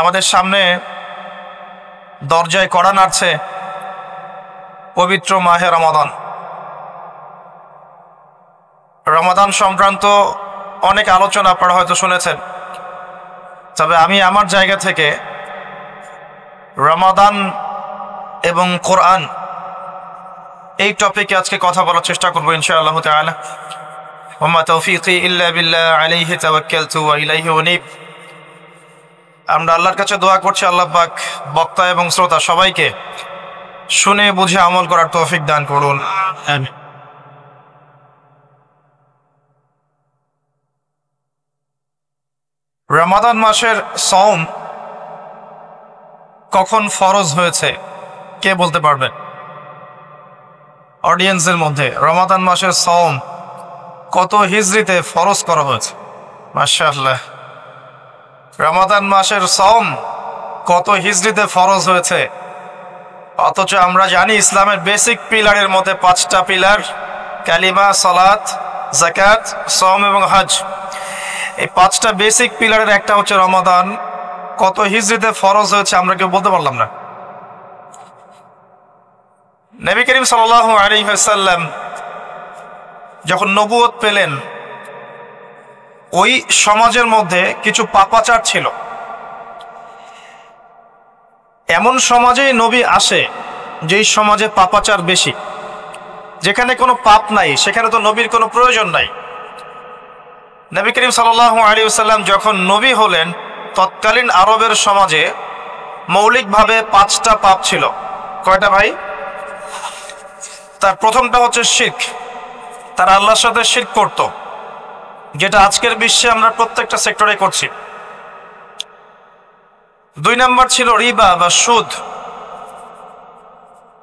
আমাদের সামনে দরজায় কড়া নাড়ছে পবিত্র মাহে রমাদান। রমাদান সংক্রান্ত অনেক আলোচনা আপনারা হয়তো শুনেছেন, তবে আমি আমার জায়গা থেকে রমাদান এবং কোরআন এই টপিকে আজকে কথা বলার চেষ্টা করবো ইনশাআল্লাহ তাআলা। ওমা তৌফিকি ইল্লা বিল্লাহ আলাইহি তাওয়াক্কালতু ওয়া ইলাইহি উনীব। আমরা আল্লাহর কাছে দোয়া করছি আল্লাহ পাক বক্তা এবং শ্রোতা সবাইকে শুনে বুঝে আমল করার তৌফিক দান করুন। আমিন। রমাদান মাসের সওম কখন ফরজ হয়েছে কে বলতে পারবেন? অডিয়েন্সের মধ্যে রমাদান মাসের সওম কত হিজরিতে ফরজ করা হয়েছে? মাশাআল্লাহ। রমাদান মাসের সওম কত হিজরিতে ফরজ হয়েছে, অথচ আমরা জানি ইসলামের বেসিক পিলারের মধ্যে 5টা পিলার, কালিমা, সালাত, যাকাত, সওম এবং হজ। এই 5টা বেসিক পিলারের একটা হচ্ছে রমাদান। কত হিজরিতে ফরজ হয়েছে আমরা কেউ বলতে পারলাম না। নবী করিম সাল্লাল্লাহু আলাইহি ওয়াসাল্লাম যখন নবুয়ত পেলেন, ওই সমাজের মধ্যে কিছু পাপাচার ছিল। এমন সমাজেই নবী আসে যেই সমাজে পাপাচার বেশি। যেখানে কোনো পাপ নাই সেখানে তো নবীর কোনো প্রয়োজন নাই। নবী করিম সাল্লাল্লাহু আলাইহি ওয়াসাল্লাম যখন নবী হলেন, তৎকালীন আরবের সমাজে মৌলিকভাবে 5টা পাপ ছিল। কয়টা ভাই? তার প্রথমটা হচ্ছে শিরক। তারা আল্লাহর সাথে শিরক করত, যেটা আজকের বিশ্বে আমরা প্রত্যেকটা সেক্টরে করছি। 2 নম্বর ছিল রিবা বা সুদ।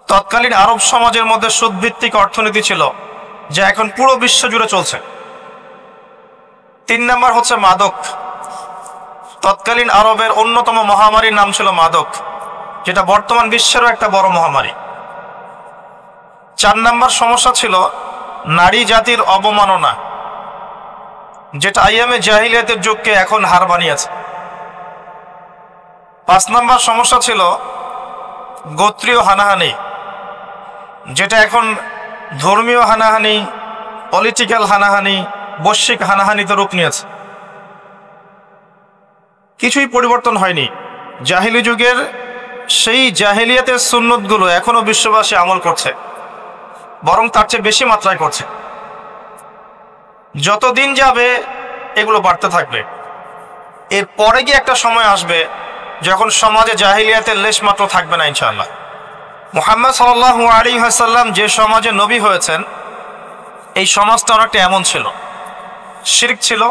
তৎকালীন আরব সমাজের মধ্যে সুদ ভিত্তিক অর্থনীতি ছিল, যা এখন পুরো বিশ্ব জুড়ে চলছে। 3 নম্বর হচ্ছে মাদক। তৎকালীন আরবের অন্যতম মহামারীর নাম ছিল মাদক, যেটা বর্তমান বিশ্বেরও একটা বড় মহামারী। 4 নম্বর সমস্যা ছিল নারী জাতির অবমাননা, যেটা আইয়ামে জাহিলিয়াতের যুগকে এখন হার বানিয়েছে। 5 নম্বর সমস্যা ছিল গোত্রীয় হানাহানি, যেটা এখন ধর্মীয় হানাহানি, পলিটিক্যাল হানাহানি, বৈশ্বিক হানাহানিতে রূপ নিয়েছে। কিছুই পরিবর্তন হয়নি। জাহিলি যুগের সেই জাহিলিয়াতের সুন্নতগুলো এখনো বিশ্ববাসী আমল করছে, বরং তার চেয়ে বেশি মাত্রায় করছে। যতদিন যাবে এগুলো বাড়তে থাকবে। এর পরে গিয়ে একটা সময় আসবে যখন সমাজে জাহিলিয়াতের লেশ মাত্র থাকবে না ইনশাআল্লাহ। মুহাম্মদ সাল্লাল্লাহু আলাইহি ওয়াসাল্লাম যে সমাজে নবী হয়েছেন, এই সমাজটা অনেকটা এমন ছিল। শিরক ছিল,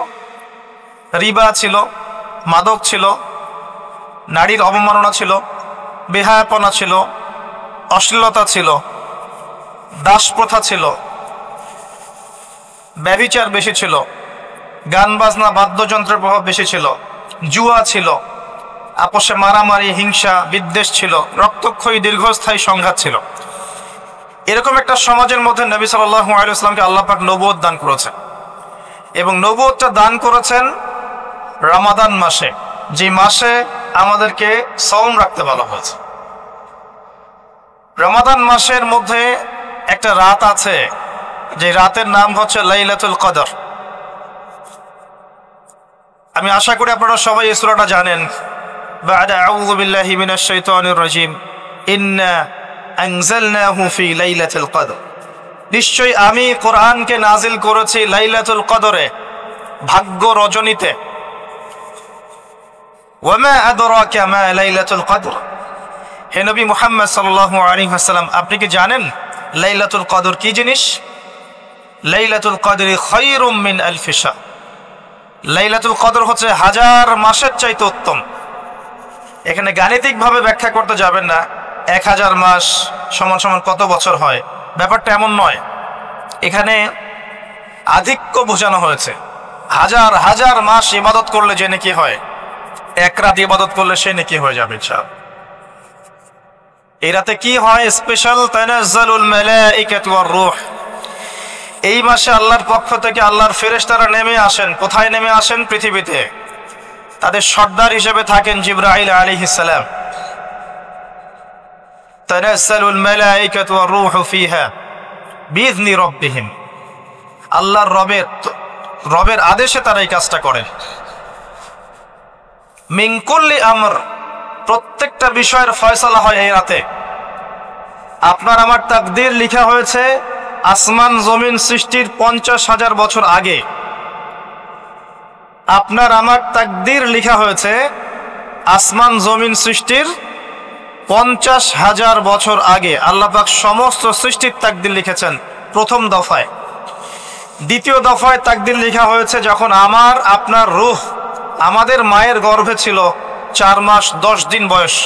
রিবা ছিল, মাদক ছিল, নারীর অবমাননা ছিল, বেহায়াপনা ছিল, অশ্লীলতা ছিল, দাস প্রথা ছিল, ব্যভিচার বেশি ছিল, গান বাজনা বাদ্যযন্ত্রের প্রভাব বেশি ছিল, জুয়া ছিল, আপোষে মারামারি, হিংসা, বিদ্বেষ ছিল, রক্তক্ষয়ী দীর্ঘস্থায়ী সংঘাত ছিল। এরকম একটা সমাজের মধ্যে নবী সাল্লাল্লাহু আলাইহি ওয়াসাল্লামকে আল্লাহ পাক নবুয়ত দান করেছেন, এবং নবুয়তটা দান করেছেন রমাদান মাসে, যে মাসে আমাদেরকে সওম রাখতে বলা হয়েছে। রমাদান মাসের মধ্যে একটা রাত আছে, যে রাতের নাম হচ্ছে লাইলাতুল কদর। আমি আশা করি আপনারা সবাই এই সূরাটা জানেন। বা'দা আউযু বিল্লাহি মিনাশ শাইতানির রাজীম, ইন্না আনজালনাহু ফি লাইলাতুল কদর। নিশ্চয়ই আমি কোরআনকে নাজিল করেছি লাইলাতুল কদরে, ভাগ্য রজনীতে। ওয়া মা আদরাকা মা লাইলাতুল কদর। হে নবী মুহাম্মদ সাল্লাল্লাহু আলাইহি ওয়াসাল্লাম, আপনি কি জানেন লাইলাতুল কদর কি জিনিস? লাইলাতুল কদরি খায়রুম মিন আলফি শাহর। লাইলাতুল কদর হচ্ছে 1000 মাসের চাইতে উত্তম। এখানে গাণিতিকভাবে ব্যাখ্যা করতে যাবেন না 1000 মাস সমান সমান কত বছর হয়, ব্যাপারটা এমন নয়। এখানে আধিক্য বোঝানো হয়েছে। 1000 মাস ইবাদত করলে যে নেকি হয়, 1 রাত ইবাদত করলে সে নেকি হয়ে যাবে ইনশাআল্লাহ। এই রাতে কি হয়? স্পেশাল তানাজ্জালুল মালাইকাতু ওয়ার রূহ। এই মাসে আল্লাহর পক্ষ থেকে আল্লাহর ফেরেশতারা নেমে আসেন। কোথায় নেমে আসেন? পৃথিবীতে। তাদের সর্দার হিসেবে থাকেন জিবরাইল আলাইহিস সালাম। তানাজ্জালুল মালায়েকাতু ওয়ার রূহু ফিহা বিইذনি রাব্বিহিম, আল্লাহর রবের আদেশে তারা এই কাজটা করেন। মিন কুল্লি আমর, প্রত্যেকটা বিষয়ের ফয়সালা হয় এই রাতে। আপনার আমার তাকদীর লেখা হয়েছে আসমান জমিন সৃষ্টির 50,000 বছর আগে। আপনার আমার তাকদীর লেখা হয়েছে আসমান জমিন সৃষ্টির 50,000 বছর আগে। আল্লাহ পাক সমস্ত সৃষ্টির তাকদীর লিখেছেন প্রথম দফায়। দ্বিতীয় দফায় তাকদীর লেখা হয়েছে যখন আমার আপনার রূহ আমাদের মায়ের গর্ভে ছিল 4 মাস 10 দিন বয়স।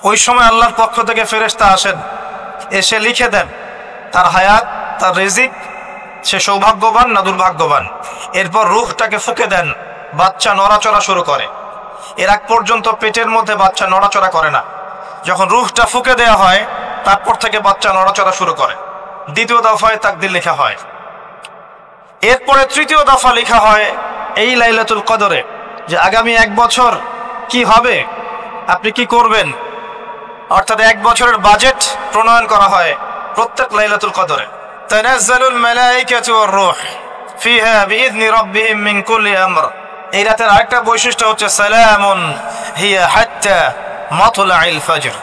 ওই সময় আল্লাহর পক্ষ থেকে ফেরেশতা আসেন, এসে লিখে দেন তার হায়াত, তার রিজিক, সে সৌভাগ্যবান না দুর্ভাগ্যবান। এরপর রূহটাকে ফুঁকে দেন, বাচ্চা নড়াচড়া শুরু করে। এর আগ পর্যন্ত পেটের মধ্যে বাচ্চা নড়াচড়া করে না। যখন রূহটা ফুঁকে দেওয়া হয় তারপর থেকে বাচ্চা নড়াচড়া শুরু করে। দ্বিতীয় দফায় তাকদীর লেখা হয়। এরপরে তৃতীয় দফা লেখা হয় এই লাইলাতুল কদরে, যে আগামী 1 বছর কি হবে, আপনি কি করবেন, অর্থাৎ 1 বছরের বাজেট প্রণয়ন করা হয় প্রত্যেক লাইলাতুল কদরে। তানাজ্জালুল মালায়েকাতু ওয়ার রূহ ফিহা বিইذনি রাব্বিহিম মিন কুল্লি আমর। এই রাতের আরেকটা বৈশিষ্ট্য হচ্ছে সালামুন হিয়া হাত্তা মাতলাইল ফজর,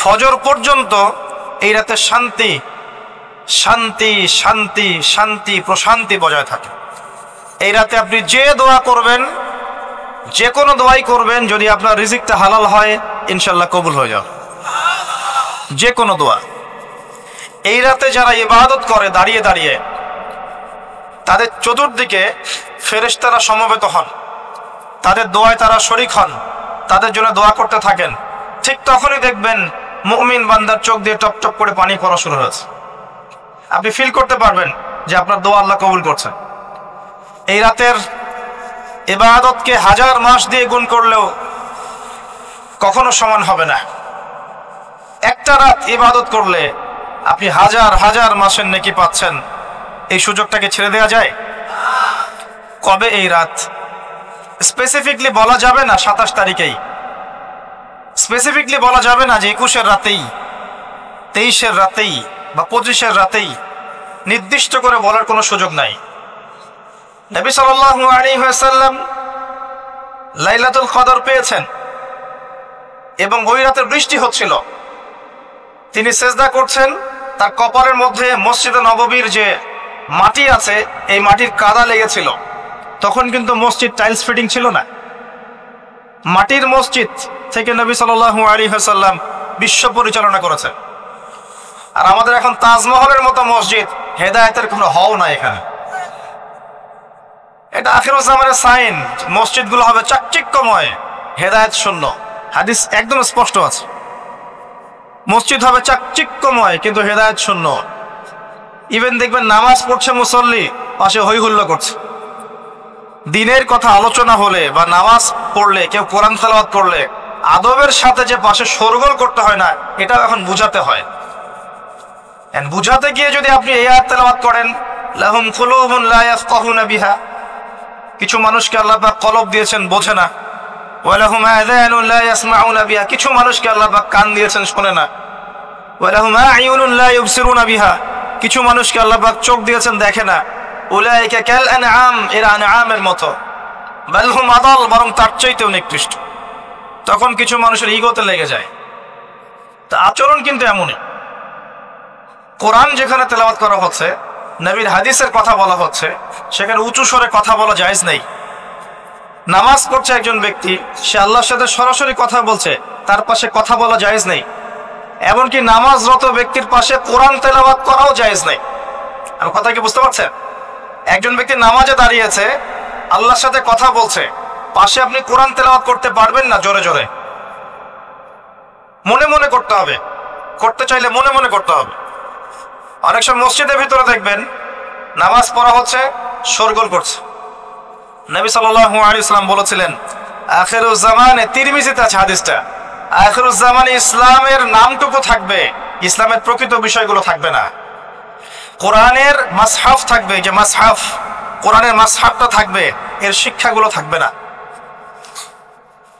ফজর পর্যন্ত এই রাতে শান্তি শান্তি শান্তি শান্তি প্রশান্তি বজায় থাকে। এই রাতে আপনি যে দোয়া করবেন, যে কোনো দোয়াই করবেন, যদি আপনার রিজিকটা হালাল হয় ইনশাল্লাহ কবুল হয়ে যাবে যে কোনো দোয়া। এই রাতে যারা ইবাদত করে দাঁড়িয়ে দাঁড়িয়ে, তাদের চতুর্দিকে ফেরেশতারা সমবেত হন, তাদের দোয়ায় তারা শরীক হন, তাদের জন্য দোয়া করতে থাকেন। ঠিক তখনই দেখবেন মুমিন বান্দার চোখ দিয়ে টপ টপ করে পানি পড়া শুরু হয়েছে। আপনি ফিল করতে পারবেন যে আপনার দোয়া আল্লাহ কবুল করছেন। এই রাতের ইবাদতকে 1000 মাস দিয়ে গুণ করলেও কখনো সমান হবে না। একটা রাত ইবাদত করলে আপনি 1000 মাসের নেকি পাচ্ছেন। এই সুযোগটাকে ছেড়ে দেওয়া যায়? কবে এই রাত স্পেসিফিকলি বলা যাবে না, 27 তারিখেই স্পেসিফিকলি বলা যাবে না যে 21-এর রাতেই, 23-এর রাতেই বা 25-এর রাতেই, নির্দিষ্ট করে বলার কোনো সুযোগ নাই। নবী সাল্লাল্লাহু আলাইহি ওয়াসাল্লাম লাইলাতুল কদর পেয়েছেন এবং ওই রাতে বৃষ্টি হচ্ছিল। তিনি সেজদা করছেন, তার কপালের মধ্যে মসজিদে নববীর যে মাটি আছে এই মাটির কাদা লেগেছিল। তখন কিন্তু মসজিদ টাইলস ফিটিং ছিল না, মাটির মসজিদ থেকে নবী সাল্লাল্লাহু আলাইহি ওয়াসাল্লাম বিশ্ব পরিচালনা করেছেন। আর আমাদের এখন তাজমহলের মতো মসজিদ, হেদায়েতের কোনো হও না এখানে। এটা আখিরুজ জামানের সাইন, মসজিদগুলো হবে চাকচিক্যময়, হেদায়েত শূন্য। হাদিস একদম স্পষ্ট আছে, মসজিদ হবে চাকচিক্যময় কিন্তু হেদায়েত শূন্য। ইভেন দেখবেন নামাজ পড়ছে মুসল্লি, পাশে হই হুল্লো করছে। দিনের কথা আলোচনা হলে বা নামাজ পড়লে, কেউ কোরআন তেলাওয়াত করলে আদবের সাথে যে পাশে শোরগোল করতে হয় না, এটাও এখন বুঝাতে হয়। বুঝাতে গিয়ে যদি আপনি এই আয়াত তেলাওয়াত করেন, লাহুম কুলুবুন লা ইয়াফকাহুনা বিহা, কিছু মানুষকে আল্লাহ পাক কলব দিয়েছেন বোঝে না। ওয়া লাহুম আযানুন লা ইয়াসমাউনা বিহা, কিছু মানুষকে আল্লাহ পাক কান দিয়েছেন শোনে না। ওয়া লাহুম আ'য়ুনুন লা ইউবসিরুনা বিহা, কিছু মানুষকে আল্লাহ পাক চোখ দিয়েছেন দেখে না। উলাইকা কাল আনআম, এরা আনআমের মতো। বাল হুম আদাল, বরং তার চাইতেও নিকৃষ্ট। তখন কিছু মানুষের ইগোতে লেগে যায়। তা আচরণ কিন্তু এমনই। কোরআন যেখানে তেলাওয়াত করা হচ্ছে, নবীর হাদিসের কথা বলা হচ্ছে, সেখানে উঁচু স্বরে কথা বলা জায়েজ নেই। নামাজ পড়ছে একজন ব্যক্তি, সে আল্লাহর সাথে সরাসরি কথা বলছে, তার পাশে কথা বলা জায়েজ নেই। এমনকি নামাজরত ব্যক্তির পাশে কোরআন তেলাওয়াত করাও জায়েজ নেই। আর কথা কি বুঝতে পারছেন? একজন ব্যক্তি নামাজে দাঁড়িয়েছে, আল্লাহর সাথে কথা বলছে, পাশে আপনি কোরআন তেলাওয়াত করতে পারবেন না জোরে জোরে। মনে মনে করতে হবে, করতে চাইলে মনে মনে করতে হবে। অনেক সময় মসজিদের ভিতরে দেখবেন নামাজ পড়া হচ্ছে, শোরগোল করছে। নবী সাল্লাল্লাহু আলাইহি ওয়াসাল্লাম বলেছিলেন, আখিরুজ জামানে, তিরমিজিতে আছে হাদিসটা, আখিরুজ জামানে ইসলামের নামটুকু থাকবে, ইসলামের প্রকৃত বিষয়গুলো থাকবে না। কোরআনের মাসহাফ থাকবে, যে মাসহাফ, কোরআনের মাসহাফটা থাকবে, এর শিক্ষাগুলো থাকবে না।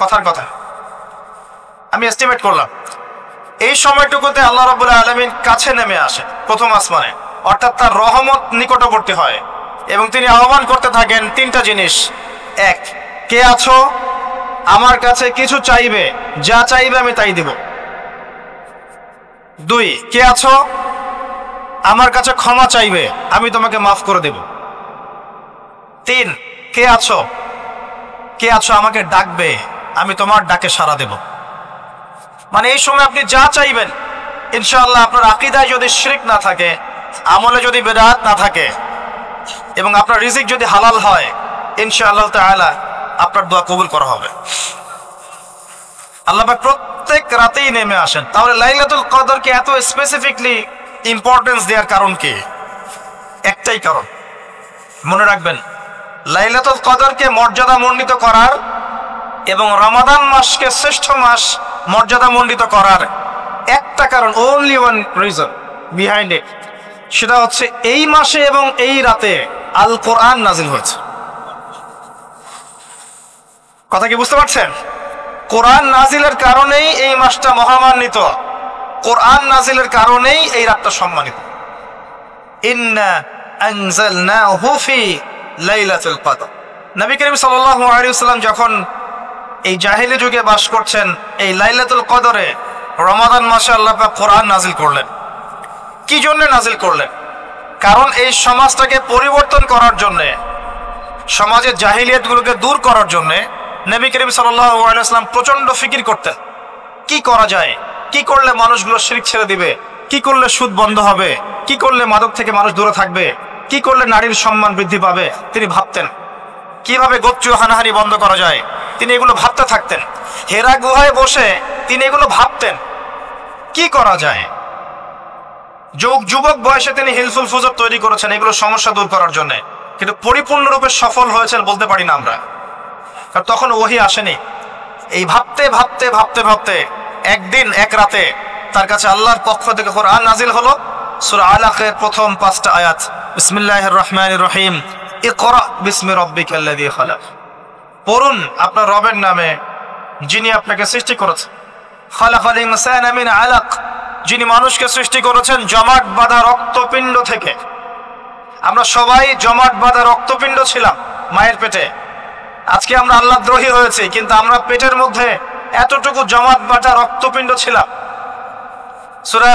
কথার কথা আমি এস্টিমেট করলাম এই সময়টুকুতে আল্লাহ রাব্বুল আলামিন কাছে নেমে আসে প্রথম আসমানে, অর্থাৎ তার রহমত নিকটবর্তী হয় এবং তিনি আহ্বান করতে থাকেন তিনটা জিনিস। এক, কে আছো আমার কাছে কিছু চাইবে, যা চাইবে আমি তাই দিব। দুই, কে আছো আমার কাছে ক্ষমা চাইবে, আমি তোমাকে মাফ করে দেব। তিন, কে আছো আমাকে ডাকবে, আমি তোমার ডাকে সাড়া দেব। মানে এই সময় আপনি যা চাইবেন ইনশাআল্লাহ, আপনার আকীদায় যদি শিরক না থাকে, আমলে যদি বিদআত না থাকে এবং আপনার রিজিক যদি হালাল হয়, ইনশাআল্লাহ তাআলা আপনার দোয়া কবুল করা হবে। আল্লাহ পাক প্রত্যেক রাতেই নেমে আসেন। তাহলে লাইলাতুল কদরকে এত স্পেসিফিকলি ইম্পর্টেন্স দেওয়ার কারণ কি? একটাই কারণ, মনে রাখবেন, লাইলাতুল কদরকে মর্যাদা মণ্ডিত করার এবং রমাদান মাসকে শ্রেষ্ঠ মাস মর্যাদা মণ্ডিত করার একটা কারণ, only one reason behind it, সেটা হচ্ছে এই মাসে এবং এই রাতে আল কোরআন নাজিল হয়েছে। কথা কি বুঝতে পারছেন? কোরআন নাজিলের কারণেই এই মাসটা মহামান্বিত, কোরআন নাজিলের কারণেই এই রাতটা সম্মানিত। ইন্না আনজালনাহু ফি লাইলাতুল কদর। নবী করিম সাল্লাল্লাহু আলাইহি ওয়াসাল্লাম যখন এই জাহেলি যুগে বাস করছেন, এই লাইলাতুল কদরে রমাদান মাসে আল্লাহ পাক কোরআন নাজিল করলেন। কি জন্য নাজিল করলেন? কারণ এই সমাজটাকে পরিবর্তন করার জন্য, সমাজের জাহিলিয়াতগুলোকে দূর করার জন্য নবী করিম সাল্লাল্লাহু আলাইহি ওয়াসাল্লাম প্রচন্ড ফিকির করতেন। কি করা যায়, কি করলে মানুষগুলো শিরক ছেড়ে দিবে, কি করলে সুদ বন্ধ হবে, কি করলে মাদক থেকে মানুষ দূরে থাকবে, কি করলে নারীর সম্মান বৃদ্ধি পাবে। তিনি ভাবতেন কিভাবে গোত্রীয় হানাহানি বন্ধ করা যায়, তিনি এগুলো ভাবতে থাকতেন। হেরা গুহায় বসে তিনি এগুলো ভাবতেন কি করা যায়। যুবক বয়সে তিনি হিলফুল ফুজর তৈরি করেছেন এগুলো সমস্যা দূর করার জন্য, কিন্তু পরিপূর্ণরূপে সফল হয়েছেন বলতে পারি না আমরা, কারণ তখন ওহী আসেনি। এই ভাবতে ভাবতে ভাবতে ভাবতে একদিন এক রাতে তার কাছে আল্লাহর পক্ষ থেকে কোরআন নাজিল হলো। সূরা আলাকের প্রথম 5টা আয়াত, বিসমিল্লাহির রহমানির রহিম, ইকরা বিসমি রাব্বিকাল্লাযী খালাক। পড়ুন আপনার রবের নামে যিনি আপনাকে সৃষ্টি করেছেন। খালাকাল ইনসানা মিন আলাক, যিনি মানুষকে সৃষ্টি করেছেন জমাট বাঁধা রক্তপিণ্ড থেকে। আমরা সবাই জমাট বাঁধা রক্তপিণ্ড ছিলাম মায়ের পেটে। আজকে আমরা আল্লাহ দ্রোহী হয়েছি, কিন্তু আমরা পেটের মধ্যে এতটুকু জমাট বাঁধা রক্তপিণ্ড ছিলাম। সূরা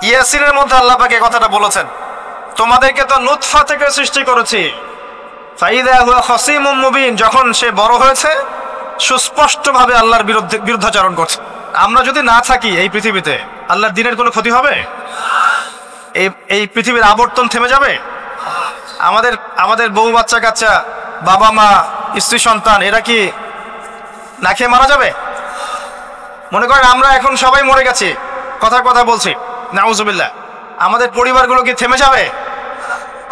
ইয়াসিনের মধ্যে আল্লাহ পাক এই কথাটা বলেছেন, তোমাদেরকে তো নুতফা থেকে সৃষ্টি করেছি, ফাইদা হুয়া খাসিমুম মুবিন, যখন সে বড় হয়েছে সুস্পষ্টভাবে আল্লাহর বিরুদ্ধাচরণ করছে। আমরা যদি না থাকি এই পৃথিবীতে, আল্লাহর দ্বীনের কোনো ক্ষতি হবে? এই পৃথিবীর আবর্তন থেমে যাবে? আমাদের বউ বাচ্চা কাচ্চা, বাবা মা, স্ত্রী সন্তান, এরা কি না খেয়ে মারা যাবে? মনে করেন আমরা এখন সবাই মরে গেছি, কথার কথা বলছি, নাউজুবিল্লাহ, আমাদের পরিবারগুলো কি থেমে যাবে?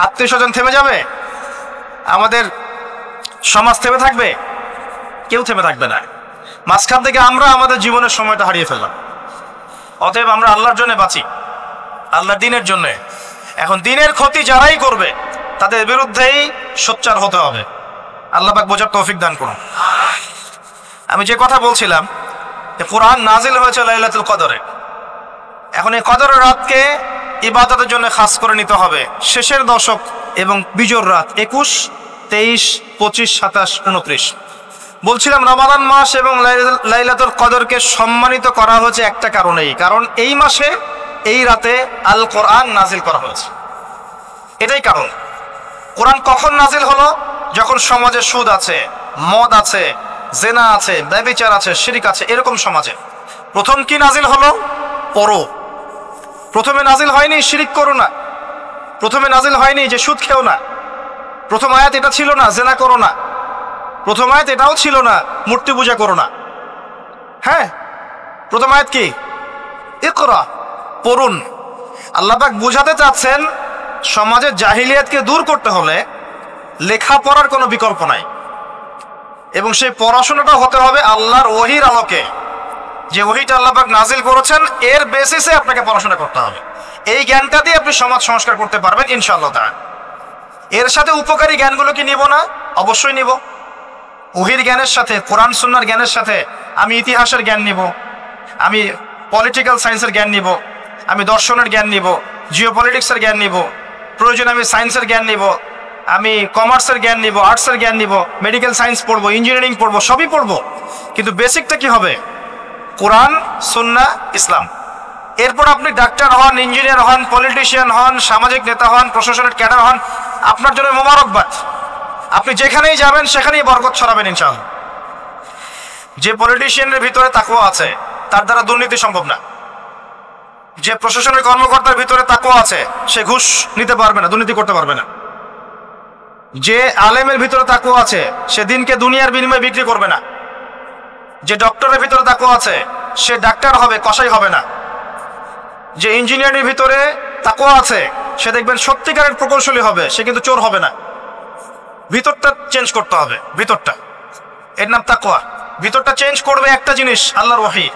আত্মীয় স্বজন থেমে যাবে? আমাদের সমাজ থেমে থাকবে? কেউ থেমে থাকবে না। মাঝখান থেকে আমরা আমাদের জীবনের সময়টা হারিয়ে ফেললাম। অতএব আমরা আল্লাহর জন্য বাঁচি, আল্লাহর দ্বীনের জন্য। এখন দ্বীনের ক্ষতি যারাই করবে তাদের বিরুদ্ধেই সোচ্চার হতে হবে। আল্লাহ পাক বোঝার তৌফিক দান করুন। আমি যে কথা বলছিলাম, কোরআন নাজিল হয়েছে লাইলাতুল কদরে। এখন এই কদরের রাতকে ইবাদতের জন্য খাস করে নিতে হবে। শেষের দশক এবং বিজোর রাত 21, 23, 25, 27, 29। বলছিলাম রমাদান মাস এবং লাইলাতুল কদরকে সম্মানিত করা হয়েছে একটা কারণেই, কারণ এই মাসে এই রাতে আল কোরআন নাজিল করা হয়েছে। এটাই কারণ। কোরআন কখন নাজিল হলো? যখন সমাজে সুদ আছে, মদ আছে, জেনা আছে, ব্যভিচার আছে, শিরক আছে, এরকম সমাজে। প্রথম কি নাজিল হলো? পড়ো। প্রথমে নাজিল হয়নি শিরক করো না, প্রথমে নাজিল হয়নি যে সুদ খেও না, প্রথম আয়াত এটা ছিল না জেনা করো না, প্রথম আয়াত এটাও ছিল না মূর্তি পূজা করো না। হ্যাঁ, প্রথম আয়াত কি? ইকরা, পড়ুন। আল্লাহ পাক বুঝাতে চাচ্ছেন সমাজের জাহিলিয়াতকে দূর করতে হলে লেখাপড়ার কোনো বিকল্প নাই, এবং সেই পড়াশোনাটা হতে হবে আল্লাহর ওহীর আলোকে। যে ওহীটা আল্লাহ পাক নাজিল করেছেন এর বেসিসে আপনাকে পড়াশোনা করতে হবে। এই জ্ঞানটা দিয়ে আপনি সমাজ সংস্কার করতে পারবেন ইনশাআল্লাহ তাআলা। এর সাথে উপকারী জ্ঞানগুলো কি নিব না? অবশ্যই নিব। ওহীর জ্ঞানের সাথে, কোরআন সুন্নাহর জ্ঞানের সাথে আমি ইতিহাসের জ্ঞান নিব, আমি পলিটিক্যাল সায়েন্সের জ্ঞান নিব, আমি দর্শনের জ্ঞান নিব, জিওপলিটিক্সের জ্ঞান নিব, প্রয়োজনে আমি সায়েন্সের জ্ঞান নিব, আমি কমার্সের জ্ঞান নিব, আর্টসের জ্ঞান নিব, মেডিকেল সায়েন্স পড়বো, ইঞ্জিনিয়ারিং পড়বো, সবই পড়বো, কিন্তু বেসিকটা কি হবে? কোরআন, সুন্নাহ, ইসলাম। এরপর আপনি ডাক্তার হন, ইঞ্জিনিয়ার হন, পলিটিশিয়ান হন, সামাজিক নেতা হন, প্রশাসনের ক্যাডার হন, আপনার জন্য মোবারকবাদ। আপনি যেখানেই যাবেন সেখানেই বরকত ছড়াবেন ইনশাআল্লাহ। যে পলিটিশিয়ানের ভিতরে তাকওয়া আছে তার দ্বারা দুর্নীতি সম্ভব না। যে প্রশাসনের কর্মকর্তার ভিতরে তাকওয়া আছে সে ঘুষ নিতে পারবে না, দুর্নীতি করতে পারবে না। যে আলেমের ভিতরে তাকওয়া আছে সে দিনকে দুনিয়ার বিনিময়ে বিক্রি করবে না। যে ডক্টরের ভিতরে তাকওয়া আছে সে ডাক্তার হবে, কসাই হবে না। যে ইঞ্জিনিয়ারের ভিতরে তাকওয়া আছে সে দেখবেন সত্যিকারের প্রকৌশলী হবে, সে কিন্তু চোর হবে না। ভিতরটা চেঞ্জ করতে হবে, ভিতরটা, এর নাম তাকওয়া। ভিতরটা চেঞ্জ করবে একটা জিনিস, আল্লাহর ওহী,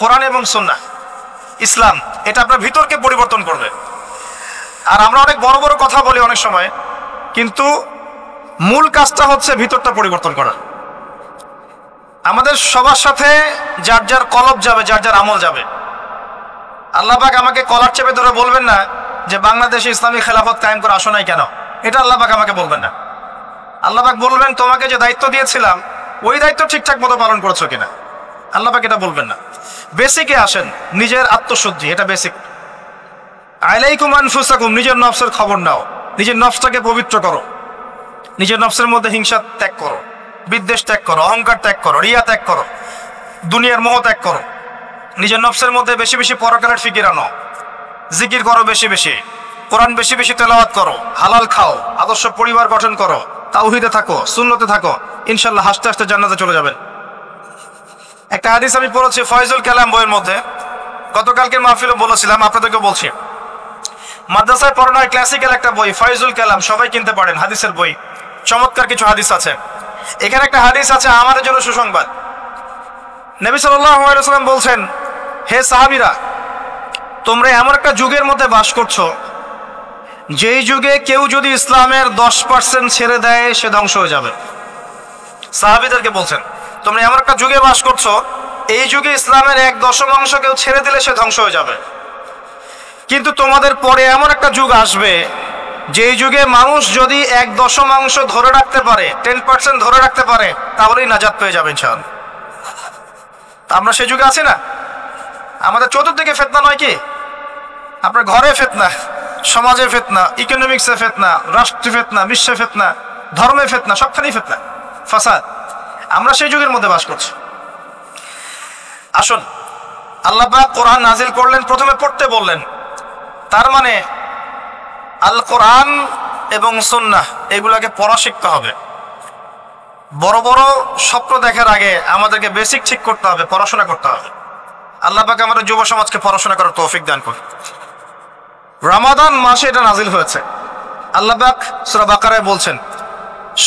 কোরআন এবং সুন্নাহ, ইসলাম। এটা আপনার ভিতরকে পরিবর্তন করবে। আর আমরা অনেক বড় বড় কথা বলি অনেক সময়, কিন্তু মূল কাজটা হচ্ছে ভিতরটা পরিবর্তন করা। আমাদের সবার সাথে যার যার কলব যাবে, যার যার আমল যাবে। আল্লাহ পাক আমাকে কলার চেপে ধরে বলবেন না যে বাংলাদেশে ইসলামী খেলাফত কায়েম করে আসো নাই কেন, এটা আল্লাহ পাক আমাকে বলবেন না। আল্লাহ পাক বলবেন তোমাকে যে দায়িত্ব দিয়েছিলাম ওই দায়িত্ব ঠিকঠাক মতো পালন করেছো কিনা, আল্লাহ পাক এটা বলবেন না। বেসিকে আসেন, নিজের আত্মশুদ্ধি, এটা বেসিক। আলাইকুম আনফুসাকুম, নিজের নফসের খবর নাও, নিজের নফসটাকে পবিত্র করো, নিজের নফসের মধ্যে হিংসা ত্যাগ করো, বিদ্বেষ ত্যাগ করো, অহংকার ত্যাগ করো, রিয়া ত্যাগ করো, দুনিয়ার মোহ ত্যাগ করো। নিজের নফসের মধ্যে বেশি বেশি পরকালের ফিকির আনো, জিকির করো বেশি বেশি, কোরআন বেশি বেশি তেলাওয়াত করো, হালাল খাও, আদর্শ পরিবার গঠন করো, তাওহীদে থাকো, সুন্নতে থাকো, ইনশাআল্লাহ হাসতে হাসতে জান্নাতে চলে যাবেন। একটা হাদিস আমি পড়েছি ফয়জুল কালাম বইয়ের মধ্যে, গতকালকে মাহফিলে বলেছিলাম, আপনাদেরকে বলছি। মাদ্রাসায় পড়ানো হয় ক্লাসিক্যাল একটা বই ফয়জুল কালাম, সবাই কিনতে পারেন, হাদিসের বই, চমৎকার কিছু হাদিস আছে। এখানে একটা হাদিস আছে আমাদের জন্য সুসংবাদ। নবী সাল্লাল্লাহু আলাইহি ওয়াসাল্লাম বলছেন, হে সাহাবীরা, তোমরা এমন একটা যুগের মধ্যে বাস করছো যেই যুগে কেউ যদি ইসলামের 10% ছেড়ে দেয় সে ধ্বংস হয়ে যাবে। সাহাবীদেরকে বলছেন তোমরা এমন একটা যুগে বাস করছো, এই যুগে ইসলামের 1/10 কেউ ছেড়ে দিলে সে ধ্বংস হয়ে যাবে। কিন্তু তোমাদের পরে এমন একটা যুগ আসবে যেই যুগে মানুষ যদি 1/10 ধরে রাখতে পারে, 10% ধরে রাখতে পারে, তাহলেই নাজাত পেয়ে যাবে ইনশাআল্লাহ। আমরা সে যুগে আছি না? আমাদের চতুর্দিকে ফিতনা নয় কি? আপনার ঘরে ফিতনা, সমাজে ফিতনা, ইকোনমিক্সে ফিতনা, রাষ্ট্রে ফিতনা, বিশ্বে ফিতনা, ধর্মে ফিতনা, সবখানেই ফিতনা, ফাসাদ। আমরা সেই যুগের মধ্যে বাস করছি। আসুন, আল্লাহ পাক কোরআন নাজিল করলেন, প্রথমে পড়তে বললেন। তার মানে আল কোরআন এবং সুন্নাহ এগুলাকে পড়া শিখতে হবে। বড় বড় স্বপ্ন দেখার আগে আমাদেরকে বেসিক ঠিক করতে হবে, পড়াশোনা করতে হবে। আল্লাহ পাক আমাদের যুব সমাজকে পড়াশোনা করার তৌফিক দান করুন। রমাদান মাসে এটা নাজিল হয়েছে। আল্লাহ পাক সূরা বাকারায় বলছেন,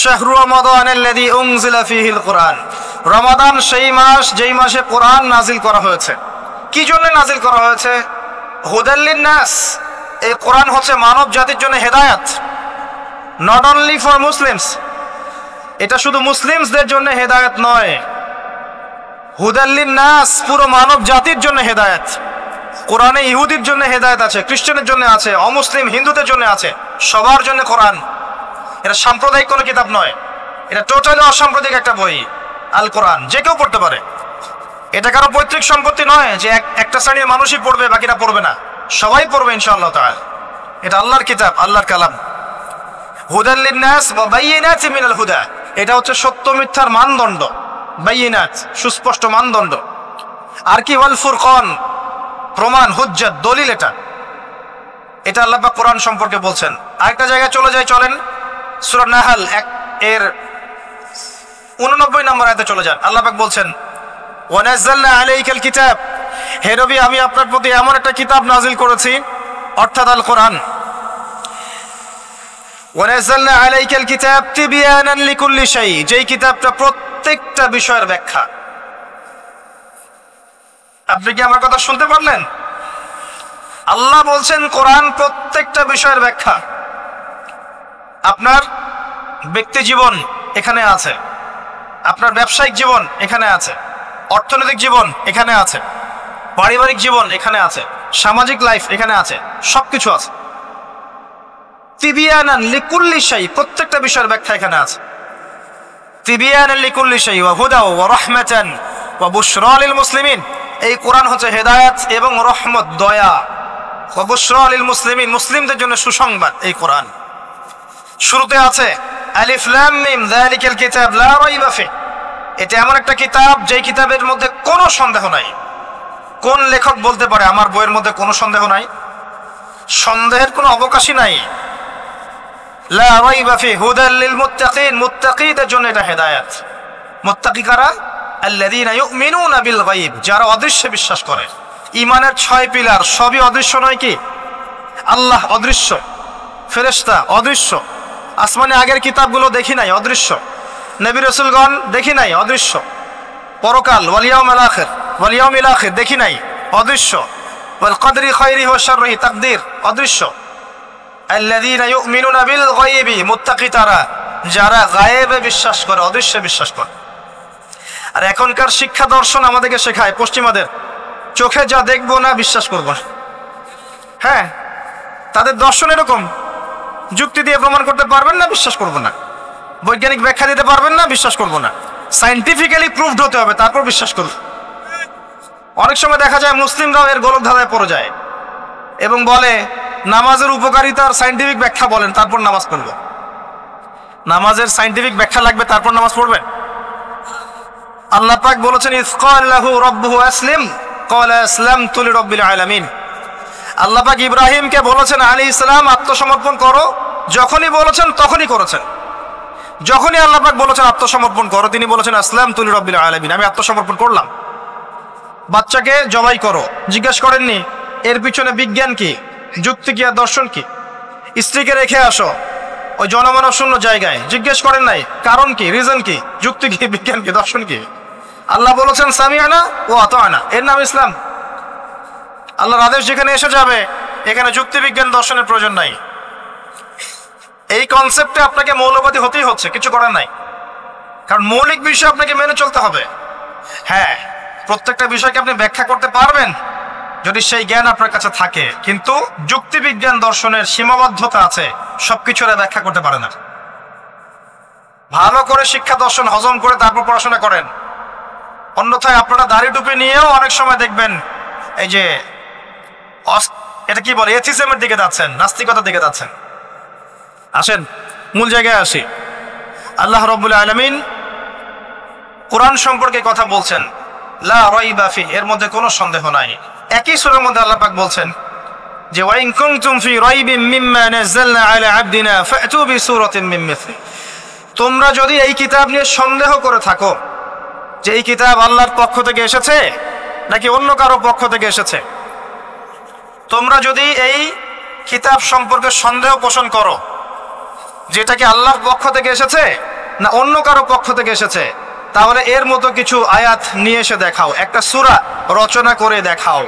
শাহরু রমাদানাল্লাযী উনজিলা ফীহিল কুরআন। রমাদান সেই মাস যেই মাসে কোরআন নাজিল করা হয়েছে। কি জন্য নাজিল করা হয়েছে? হুদাল লিন-নাস। এই কোরআন হচ্ছে মানব জাতির জন্য হেদায়েত, নট অনলি ফর মুসলিমস। এটা শুধু মুসলিমসদের জন্য হেদায়েত নয়, হুদাল লিন-নাস, পুরো মানব জাতির জন্য হেদায়েত। কোরআনে ইহুদির জন্য হেদায়েত আছে, খ্রিস্টানের জন্য আছে, অমুসলিম হিন্দুদের জন্য আছে, সবার জন্য কোরআন। এটা সাম্প্রদায়িক কোনো কিতাব নয়, এটা টোটালি অসাম্প্রদায়িক একটা বই। আল কোরআন যে কেউ পড়তে পারে। এটা কারো পৈতৃক সম্পত্তি নয় যে একটা শ্রেণীর মানুষই পড়বে বাকিরা পড়বে না, সবাই পড়বে ইনশাআল্লাহ তাআলা। এটা আল্লাহর কিতাব, আল্লাহর কালাম। হুদাল লিন-নাস ওয়া বায়িনাতিন মিনাল হুদা, এটা হচ্ছে সত্য মিথ্যার মানদণ্ড, বায়িনাত সুস্পষ্ট মানদণ্ড। আর কি ওয়াল ফুরকান, প্রমাণ, হুজ্জাত, দলিল। এটা আল্লাহ পাক কোরআন সম্পর্কে বলছেন। আরেকটা জায়গায় চলে যাই, চলেন সূরা নাহল এর 89 নম্বর আয়াতে চলে যান। আল্লাহ পাক বলছেন, ওয়া নাযালনা আলাইকাল কিতাব, হে নবী আমি আপনার প্রতি এমন একটা কিতাব নাজিল করেছি, অর্থাৎ আল কোরআন। ওয়া নাযালনা আলাইকাল কিতাব তিবয়ানান লিকুল্লি শাই, যেই কিতাবটা প্রত্যেকটা বিষয়ের ব্যাখ্যা। আপনি কি আমার কথা শুনতে পারলেন? আল্লাহ বলছেন কোরআন প্রত্যেকটা বিষয়ের ব্যাখ্যা। আপনার ব্যক্তি জীবন এখানে আছে, আপনার ব্যবসায়িক জীবন এখানে আছে, অর্থনৈতিক জীবন এখানে আছে, পারিবারিক জীবন এখানে আছে, সামাজিক লাইফ এখানে আছে, সবকিছু আছে। তিবিয়ানান লিকুল্লি শাই, প্রত্যেকটা বিষয়ের ব্যাখ্যা এখানে আছে। তিবিয়ানান লিকুল্লি শাই ওয়া হুদা ওয়া রাহমাতান ওয়া বুশরা লিল মুসলিমিন। এই কোরআন হচ্ছে হেদায়েত এবং রহমত, দয়া। ওয়া বুশরা লিল মুসলিমিন, মুসলিমদের জন্য সুসংবাদ এই কোরআন। শুরুতে আছে আলিফ লাম মিম যালিকাল কিতাব লা রাইবা ফি। এটা এমন একটা কিতাব যেই কিতাবের মধ্যে কোনো সন্দেহ নাই। কোন লেখক বলতে পারে আমার বইয়ের মধ্যে কোনো সন্দেহ নাই? সন্দেহের কোনো অবকাশই নাই। লা রাইবা ফি হুদাল লিল মুত্তাকিন, মুত্তাকিদের জন্য এটা হেদায়েত। মুত্তাকি কারা? আল্লাযীনা ইউমিনুনা বিল গায়ব, যারা অদৃশ্যে বিশ্বাস করে। ঈমানের 6 পিলার সবই অদৃশ্য নয় কি? আল্লাহ অদৃশ্য, ফেরেশতা অদৃশ্য, আসমানে আগের কিতাবগুলো দেখি নাই, অদৃশ্য। নবী রাসূলগণ দেখি নাই, অদৃশ্য। পরকাল ওয়াল ইয়াউমিল আখির, ওয়াল ইয়াউমিল আখির দেখি নাই, অদৃশ্য। ওয়াল কদরি খায়রিহি ওয়া শাররিহি, তাকদীর অদৃশ্য। আল্লাযীনা ইউমিনুনা বিল গায়বি, মুত্তাকি তারা যারা গায়েবে বিশ্বাস করে, অদৃশ্যে বিশ্বাস করে। আর এখনকার শিক্ষা দর্শন আমাদেরকে শেখায়, পশ্চিমাদের, চোখে যা দেখবো না বিশ্বাস করবো না। হ্যাঁ, তাদের দর্শন এরকম, যুক্তি দিয়ে প্রমাণ করতে পারবেন না, বিশ্বাস করবো না। বৈজ্ঞানিক ব্যাখ্যা দিতে পারবেন না, বিশ্বাস করবো না। সায়েন্টিফিক্যালি প্রুভড হতে হবে, তারপর বিশ্বাস করব। অনেক সময় দেখা যায় মুসলিমরাও এর গলদ ধাঁধায় পড়ে যায় এবং বলে নামাজের উপকারিতার সায়েন্টিফিক ব্যাখ্যা বলেন, তারপর নামাজ পড়ব। নামাজের সায়েন্টিফিক ব্যাখ্যা লাগবে, তারপর নামাজ পড়বেন? আল্লাহ পাক বলেছেন ইয ক্বালা লাহু রাব্বুহু আসলিম ক্বালা আসলামতু লিরাব্বিল আলামিন। আল্লাহ পাক ইব্রাহিমকে বলেছেন আলাইহিস সালাম আত্মসমর্পণ করো, যখনই বলেছেন তখনই করেছেন। যখনই আল্লাহ পাক বলেছেন আত্মসমর্পণ করো, তিনি বলেছেন আসলামতু লিরাব্বিল আলামিন, আমি আত্মসমর্পণ করলাম। বাচ্চাকে জবাই করো, জিজ্ঞেস করেননি এর পিছনে বিজ্ঞান কি, যুক্তি কি আর দর্শন কি? স্ত্রীকে রেখে আসো ওই জনমানব শূন্য জায়গায়, জিজ্ঞেস করেন নাই কারণ কি, রিজন কি, যুক্তি কি, বিজ্ঞান কি, দর্শন কি? আল্লাহ বলেছেন সামিআনা ওয়া আতানা, এর নাম ইসলাম। আল্লাহর আদেশ যেখানে এসে যাবে এখানে যুক্তি বিজ্ঞান দর্শনের প্রয়োজন নাই। এই কনসেপ্টে আপনাকে মৌলবাদী হতেই হচ্ছে, কিছু করার নাই। কারণ মৌলিক বিষয় আপনাকে মেনে চলতে হবে। হ্যাঁ, প্রত্যেকটা বিষয়কে আপনি ব্যাখ্যা করতে পারবেন যদি সেই জ্ঞান আপনার কাছে থাকে, কিন্তু যুক্তি বিজ্ঞান দর্শনের সীমাবদ্ধতা আছে, সবকিছুর ব্যাখ্যা করতে পারে না। ভালো করে শিক্ষা দর্শন হজম করে তারপর পড়াশোনা করেন। অন্যথায় আপনারা দাড়ি টুপি নিয়েও অনেক সময় দেখবেন এই যে এটা কি বলে, এথিজমের দিকে যাচ্ছেন, নাস্তিকতার দিকে যাচ্ছেন। আসেন মূল জায়গায় আসি। আল্লাহ রাব্বুল আলামিন কোরআন সম্পর্কে কথা বলছেন, লা রাইবা ফি, এর মধ্যে কোনো সন্দেহ নাই। একই সূরার মধ্যে আল্লাহ পাক বলছেন যে ওয়া ইন কুনতুম ফি রাইবিন মিম্মা নাযালনা আলা আবদিনা ফাতু বিসূরাতিন মিন মিসলি। তোমরা যদি এই কিতাব নিয়ে সন্দেহ করে থাকো যে এই কিতাব আল্লাহর পক্ষ থেকে এসেছে নাকি অন্য কারো পক্ষ থেকে এসেছে, তোমরা যদি এই কিতাব সম্পর্কে সন্দেহ পোষণ করো যেটা কি আল্লাহর পক্ষ থেকে এসেছে না অন্য কারো পক্ষ থেকে এসেছে, তাহলে এর মতো কিছু আয়াত নিয়ে এসে দেখাও, একটা সূরা রচনা করে দেখাও।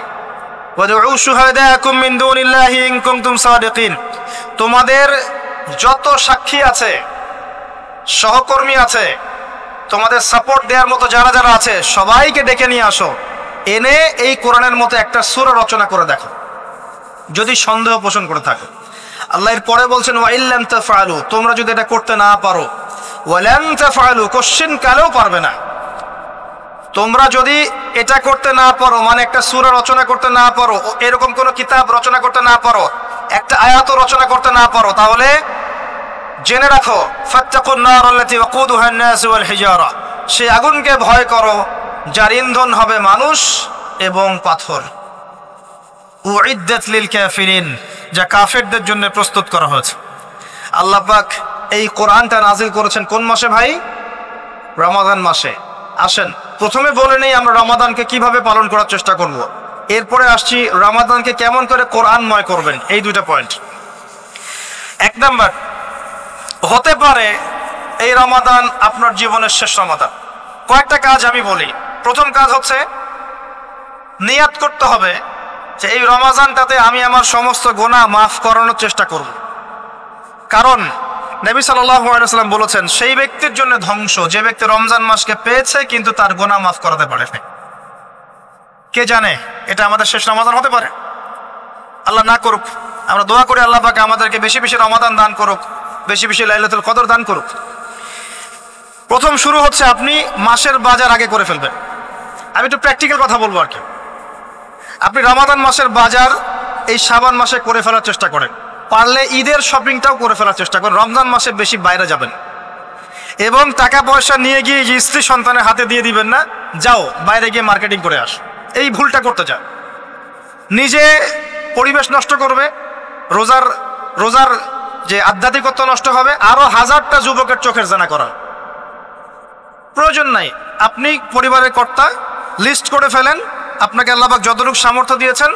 ওয়াদউ শুহাদাকুম মিন দুনিল্লাহি ইন কুনতুম সাদিকিন। তোমাদের যত সাক্ষী আছে, সহকর্মী আছে, তোমাদের সাপোর্ট দেওয়ার মতো যারা যারা আছে, সবাইকে ডেকে নিয়ে আসো, এনে এই কোরআনের মতো একটা সূরা রচনা করে দেখো যদি সন্দেহ পোষণ করে থাকো। আল্লাহ এর পরে বলছেন ওয়া ইল্লাম তাফআলু, তোমরা যদি এটা করতে না পারো, ওয়ালান তাফআলু, কোশ্চিন কালেও পারবে না। তোমরা যদি এটা করতে না পারো, মানে একটা সূরা রচনা করতে না পারো, এরকম কোন কিতাব রচনা করতে না পারো, একটা আয়াত রচনা করতে না পারো, তাহলে জেনে রাখো ফাত্তাকুন নার আল্লাতী ওয়াকুদুহা আন-নাস ওয়াল হিজারা, সেই আগুনকে ভয় করো যার ইন্ধন হবে মানুষ এবং পাথর। উইদ্দাত লিল কাফিরিন, যা কাফেরদের জন্য প্রস্তুত করা হয়েছে। আল্লাহ পাক এই কোরআনটা নাজিল করেছেন কোন মাসে ভাই? রমাদান মাসে। আসেন প্রথমে বলে নেই আমরা রমাদানকে কিভাবে পালন করার চেষ্টা করব, এরপরে আসছি রমাদানকে কেমন করে কোরআনময় করবেন। এই দুইটা পয়েন্ট। এক নাম্বার, হতে পারে এই রমাদান আপনার জীবনের শেষ রমাদান। কয়েকটা কাজ আমি বলি। প্রথম কাজ হচ্ছে নিয়াত করতে হবে যে এই রমাদানটাতে আমি আমার সমস্ত গুনাহ মাফ করানোর চেষ্টা করব। কারণ নবী সাল্লাল্লাহু আলাইহি ওয়াসাল্লাম বলেছেন, সেই ব্যক্তির জন্য ধ্বংস যে ব্যক্তি রমজান মাসকে পেয়েছে কিন্তু তার গুনাহ মাফ করাতে পারে না। কে জানে এটা আমাদের শেষ রমাদান হতে পারে, আল্লাহ না করুক। আমরা দোয়া করি আল্লাহ পাক আমাদেরকে বেশি বেশি রমাদান দান করুক, বেশি বেশি লাইলাতুল কদর দান করুক। প্রথম শুরু হচ্ছে আপনি মাসের বাজার আগে করে ফেলবেন। আমি একটু প্র্যাকটিক্যাল কথা বলবো আর কি। আপনি রমাদান মাসের বাজার এই শাবান মাসে করে ফেলার চেষ্টা করেন, পারলে ঈদের শপিংটাও করে ফেলার চেষ্টা করেন। রমজান মাসে বেশি বাইরে যাবেন এবং টাকা পয়সা নিয়ে গিয়ে যে স্ত্রী সন্তানের হাতে দিয়ে দিবেন না, যাও বাইরে গিয়ে মার্কেটিং করে আস, এই ভুলটা করতে যান। নিজে পরিবেশ নষ্ট করবে, রোজার যে আধ্যাত্মিকত্ব নষ্ট হবে, আরো হাজারটা যুবকের চোখের জানা করা প্রয়োজন নাই। আপনি পরিবারের কর্তা, লিস্ট করে ফেলেন, আপনাকে আল্লাহ পাক যতটুকু সামর্থ্য দিয়েছেন